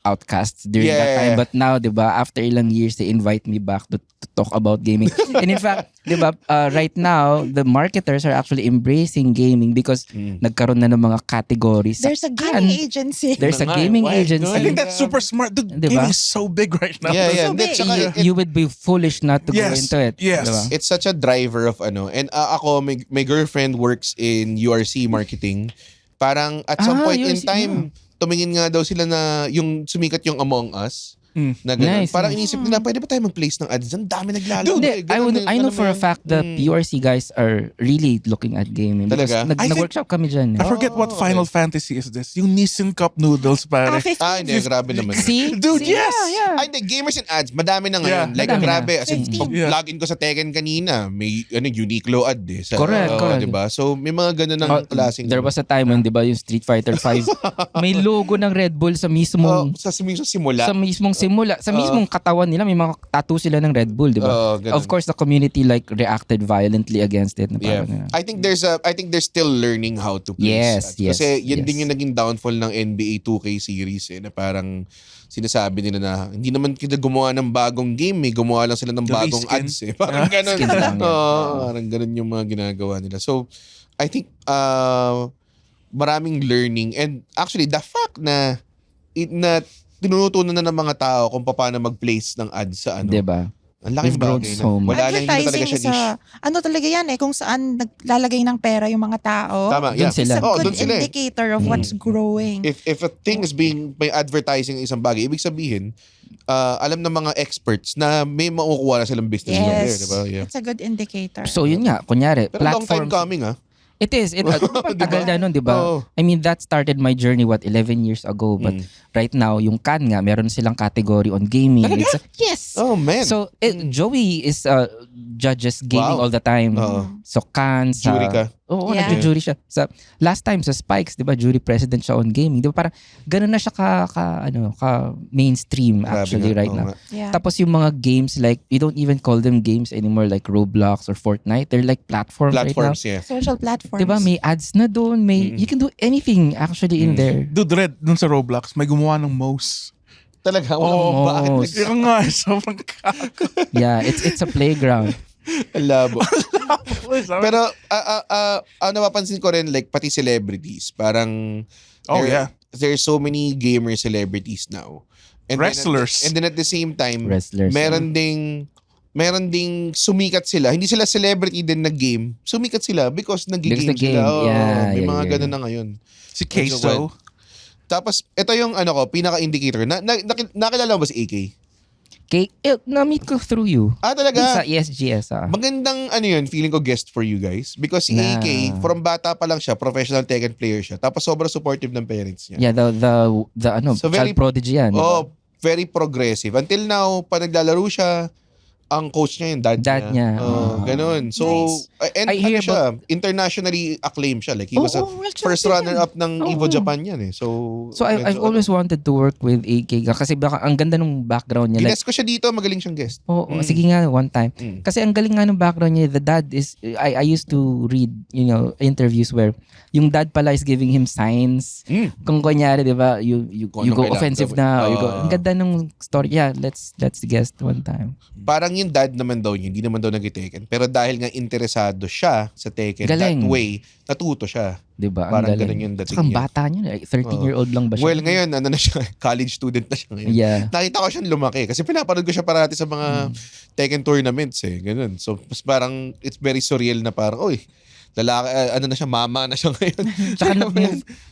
outcasts during that Yeah. time. But now, diba, after ilang years, they invite me back to talk about gaming. And in fact, diba, right now, the marketers are actually embracing gaming because nagkaroon na ng mga categories. There's a gaming agency. There's a Nga, gaming why? agency. I think that's super smart. Dude, Diba? gaming is so big right now. Yeah, yeah. So Hindi, big. tsaka You would be foolish not to go Yes. into it. Yes. Diba? it's such a driver of and ako, my girlfriend works in URC marketing. Parang at some point in URC, time, tumingin nga daw sila na yung sumikat yung Among Us. Na ganun. Nice, Parang nice. inisip nila, pwede ba tayo mag-place ng ads? Ang dami naglalaro. Hindi, I know for a fact that URC guys are really looking at gaming. because Talaga? I think- Nag-workshop kami dyan. I forget what okay. Final Fantasy is this. Yung Nissan Cup noodles, pare. 15. Hindi, grabe naman. See? Dude, See? yes! Yeah. Ay, hindi, gamers and ads, madami na ngayon. Yeah. Like, Madami grabe. na. As in, 15. pag Yeah. login ko sa Tekken kanina, may Uniqlo ad eh. Correct, correct. Diba? So, may mga ganun ng klaseng. There was a time when, di ba, yung Street Fighter 5, may logo ng Red Bull sa mismong sa mismong simula. sa mismong simula, sa mismong katawan nila, may mga tattoo sila ng Red Bull, di ba? Ganun. Of course, the community reacted violently against it. Na Yeah. parang, I think they're still learning how to place Yes, ads. yes, Kasi yun yes. din yung naging downfall ng NBA 2K series na parang sinasabi nila na hindi naman kita gumawa ng bagong game, gumawa lang sila ng The bagong reskin. ads Parang ganun. Skin lang yan. Parang ganun yung mga ginagawa nila. So, I think maraming learning and actually the fact na tinutunan na ng mga tao kung paano mag-place ng ads sa Di ba? Ang laking We've grown bagay so na. much. Wala na, hindi na talaga Advertising siya is ano talaga yan kung saan naglalagay ng pera yung mga tao. Tama, Dun yeah. sila. It's a Oh, good dun sila eh. indicator of what's growing. If a thing is being may advertising ng isang bagay, ibig sabihin, alam ng mga experts na may makukuha na silang business from there, Yes. di ba? Yeah. It's a good indicator. So yun nga, kunyari, Pero long time platforms. coming, It is. Tagal na nun, di ba? Oo. I mean, that started my journey, 11 years ago. But right now, yung Cannes nga, meron silang category on gaming. It's yes! Oh, man. So, Joey is judges gaming Wow. all the time. Oo. So, Cannes. Jury ka. Oo, Yeah. nag-jury siya. Last time sa Spikes, di ba, jury president siya on gaming. Di ba, parang ganun na siya ka mainstream Grabe actually nga. right Oo now. nga. Yeah. Tapos yung mga games like, you don't even call them games anymore like Roblox or Fortnite. They're like platforms right now. Platforms, yeah. Social platforms. Diba, may ads na doon, you can do anything actually in there. Dude, Red, dun sa Roblox, may gumawa ng mouse. Talaga, Oo, bakit mouse. Kaya nga, sobrang kako. Yeah, it's a playground. Ang labo. Pero, Pero, napapansin ko rin, like, pati celebrities, parang, oh yeah. there's so many gamer celebrities now. Wrestlers. And then at the same time, Wrestlers. meron ding sumikat sila. Hindi sila celebrity din na game. Sumikat sila because nag-game Because the game. sila. Oo, Yeah, may yeah, mga yeah. ganun na ngayon. Si Queso. Tapos, ito yung pinaka-indicator. Nakilala mo ba si AK? Okay, na-meet ko through you. Talaga? Sa ESGS. Magandang feeling ko guest for you guys. Because si Na- AK, from bata pa lang siya, professional Tekken player siya. Tapos sobrang supportive ng parents niya. Yeah, the So, very- child prodigy yan. Oh, very progressive. Until now, pa naglalaro siya, ang coach niya yung dad niya. niya. Oh, ganun. So, Nice. and I hear siya, internationally acclaimed siya. Like, he was a well first runner-up ng Oo. Evo Japan yan eh. So I've always wanted to work with AK kasi baka ang ganda ng background niya. Like, Gines ko siya dito, magaling siyang guest. sige nga one time. Mm. Kasi ang galing nga ng background niya, the dad is, I used to read, interviews where yung dad pala is giving him signs. Mm. Kung kunyari, di ba, you Kung go anong kailangan offensive gawin. na. Or you go, ang ganda ng story. Yeah, let's guest one time. Parang yung dad naman daw niya, hindi naman daw nag-Tekken. Pero dahil nga interesado siya sa Tekken Galing. that way, natuto siya. Di ba? Parang Ang galing. ganun yung dating Tsaka ang niya. bata niya. 13-year-old lang ba siya? Well, ngayon, na siya, college student na siya ngayon. Yeah. Nakita ko siyang lumaki kasi pinapanood ko siya parati sa mga Tekken tournaments eh. Ganun. So, mas parang it's very surreal na parang, oy, lalaki, na siya, mama na siya ngayon. Tsaka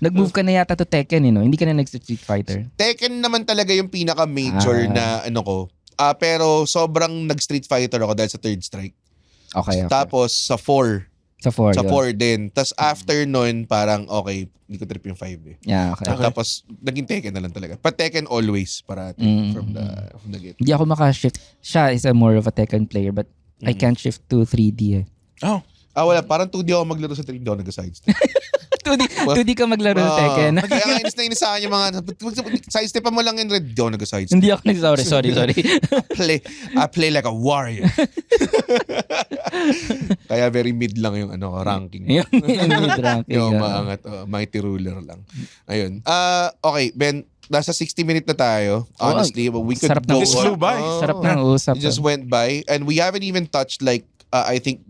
nag-move ka na yata to Tekken, Hindi ka na nag-Street Fighter. Tekken naman talaga yung pinaka-major na ko. Pero sobrang nag-Street Fighter ako dahil sa Third Strike. Okay. Tapos sa 4. Sa 4. Sa 4 din. Tapos after nun, parang okay, hindi ko trip yung 5 eh. Yeah, okay. Tapos naging Tekken na lang talaga. But Tekken always parati from the get. Hindi ako maka-shift. Siya is a more of a Tekken player but I can't shift to 3D eh. Oh. Wala. Parang 2D ako maglaro sa 3D. Hindi ako nag-sidestep. 2D ka maglaro ng Tekken. Kaya nga inis sa akin yung mga, sidestepan mo lang in red. Hindi ako nag-sidestep. Hindi ako sorry. I play like a warrior. Kaya very mid lang yung ranking. Yung mid-ranking. Yung maangat, mighty ruler lang. Ayun. Okay, Ben, nasa 60 minutes na tayo. Honestly, we could sarap go ng This flew by. Sarap ng usap. It just went by. And we haven't even touched like, I think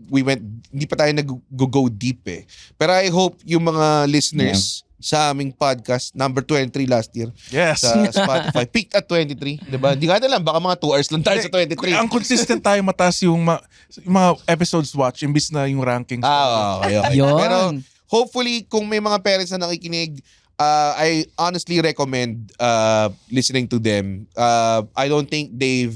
hindi pa tayo nag-go deep eh. Pero I hope yung mga listeners sa aming podcast, number 23 last year, Yes. sa Spotify, peaked at 23. Diba? Hindi ka alam, baka mga 2 hours lang tayo sa 23. Ang consistent tayo mataas yung mga episodes watch imbis na yung rankings. Okay. Yun. Pero hopefully, kung may mga parents na nakikinig, I honestly recommend listening to them. I don't think they've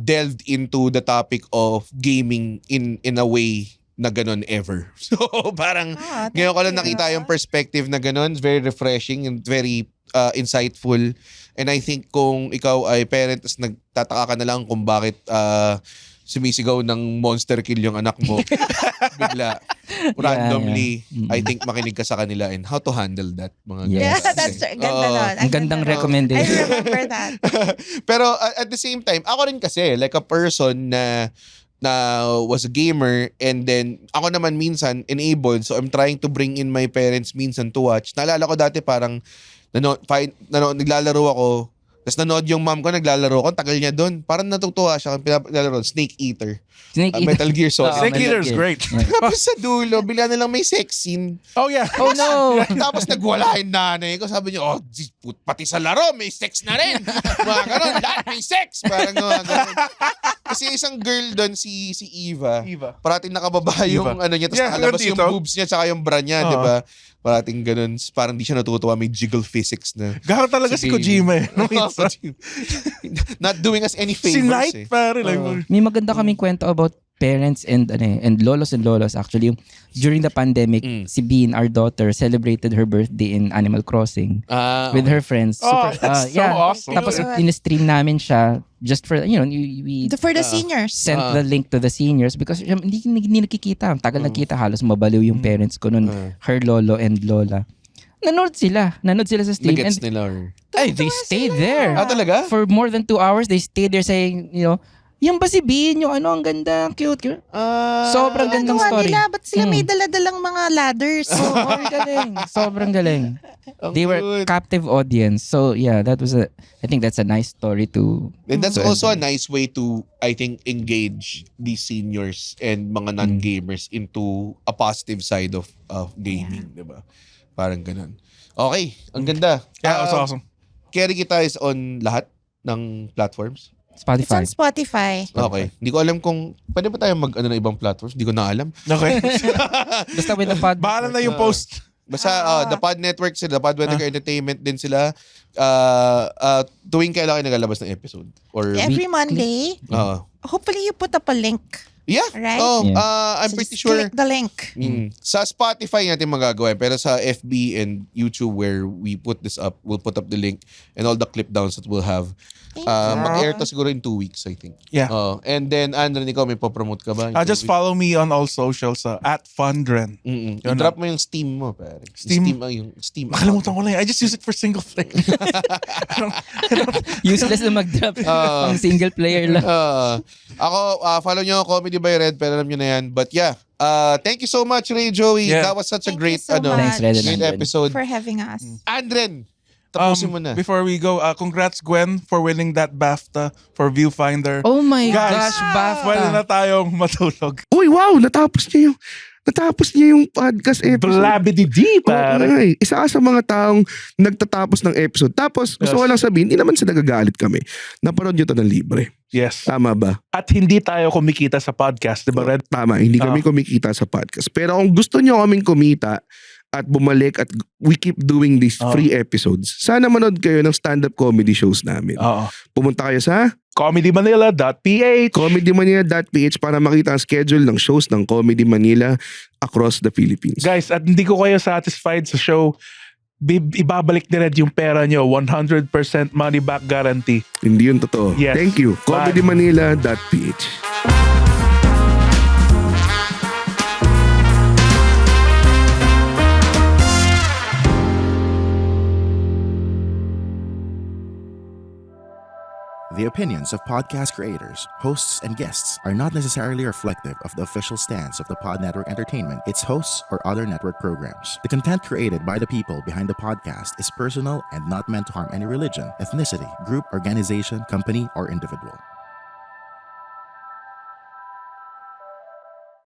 delved into the topic of gaming in a way na ganun ever. So parang ngayon ko lang nakita yung perspective na ganun. It's very refreshing and very insightful. And I think kung ikaw ay parent tapos nagtataka ka na lang kung bakit sumisigaw ng monster kill yung anak mo bigla randomly, I think makinig ka sa kanila and how to handle that mga Yeah, ganun. that's ganda nun. Ang gandang I recommendation. remember that. Pero at the same time, ako rin kasi like a person na was a gamer and then ako naman minsan enabled, so I'm trying to bring in my parents minsan to watch. Naalala ko dati parang naglalaro ako, tapos nanood yung mom ko, naglalaro ako, tagal niya doon. Parang natutuwa siya, pinapalaro, Snake Eater. Metal Gear Solid. Snake Eater is great. Tapos sa dulo, bigla na lang may sex scene. Oh yeah. Oh no! Tapos nagwala yung nanay ko. Sabi niyo, pati sa laro, may sex na rin. Mga ganun, lahat may sex. Parang mga ganun. Kasi isang girl doon, si Eva, Eva. parating nakababa yung Eva. ano niya, tapos Yeah, nakalabas yung yung dito. boobs niya tsaka yung bra niya, di ba? Parating ganun. Parang di siya natutuwa, may jiggle physics na. Garo talaga si Kojima eh. No, minsan. Not doing us any Si favors Knight eh. pare. Like, May maganda kaming kwento about parents and lolos and lolas actually. During the pandemic, si Bean, our daughter, celebrated her birthday in Animal Crossing with her friends. Oh, that's so awesome. Tapos Cute. in-stream namin siya just for, we For the seniors. sent the link to the seniors because hindi nakikita. Ang tagal nagkita, halos mabaliw yung parents ko nun. Her lolo and lola. Nanood sila sa stream. Nagets And nila or... they stayed there. talaga? For more than 2 hours, they stayed there saying, yan ba si Bean? Yung ang ganda, ang cute. Sobrang gandang Ginagawa story. nila, ba't sila may daladalang mga ladders? Sobrang galing. Sobrang galing. Ang They were cute. captive audience. So yeah, I think that's a nice story to... And that's also a nice way to, I think, engage these seniors and mga non-gamers into a positive side of gaming, di ba? Parang ganun. Okay, ang ganda. Yeah, it was awesome. Carry Kita is on lahat ng platforms. It's Spotify. on Spotify. Okay. Hindi ko alam kung pwede ba tayo mag na ibang platforms? Hindi ko na alam. Okay. Basta with the pod. Bahala na yung post. Basta the Pod Network sila, the Pod Network Entertainment din sila. Tuwing kailan kayo nagalabas ng episode? Or Every Monday, hopefully you put up a link. yeah. Right? Oh, Yeah. I'm So pretty just sure. click the link. Sa Spotify natin magagawa, pero sa FB and YouTube where we put this up, we'll put up the link and all the clip downs that we'll have. Mag-air to siguro in 2 weeks, I think. Yeah. And then, Andren, ikaw may popromote ka ba? Just follow me on all socials at Fundren. Yun I-drop mo yung Steam mo, pare. Steam? Yung Steam. Nakalimutan ko lang. I just use it for single player. Useless na mag-drop. Pang single player lang. Ako, follow nyo Comedy by Red, pero alam nyo na yan. But yeah, thank you so much, Ray Joey. Yeah. That was such a Thank great, you so much. Thanks, Red and great Andren. episode. For having us. Andren, tapusin mo na. Before we go, congrats Gwen for winning that BAFTA for Viewfinder. Oh my Guys, gosh, BAFTA. Pwede na tayong matulog. Uy, wow! Natapos niya yung podcast episode. Blabidi-di, pare. Ay, isa ka sa mga taong nagtatapos ng episode. Tapos, gusto ko lang sabihin, hindi naman sila nagagalit kami. Napanood nyo ito ng libre. Yes. Tama ba? At hindi tayo kumikita sa podcast, di ba, Red? Tama, hindi kami kumikita sa podcast. Pero kung gusto nyo kaming kumita at bumalik at we keep doing these free episodes, sana manood kayo ng stand-up comedy shows namin. Oo. Pumunta kayo sa comedymanila.ph comedymanila.ph para makita ang schedule ng shows ng Comedy Manila across the Philippines. Guys, at hindi ko kayo satisfied sa show, ibabalik ni Red yung pera nyo. 100% money back guarantee. Hindi yun totoo. Yes. Thank you. Bye. comedymanila.ph The opinions of podcast creators, hosts, and guests are not necessarily reflective of the official stance of the Pod Network Entertainment, its hosts, or other network programs. The content created by the people behind the podcast is personal and not meant to harm any religion, ethnicity, group, organization, company, or individual.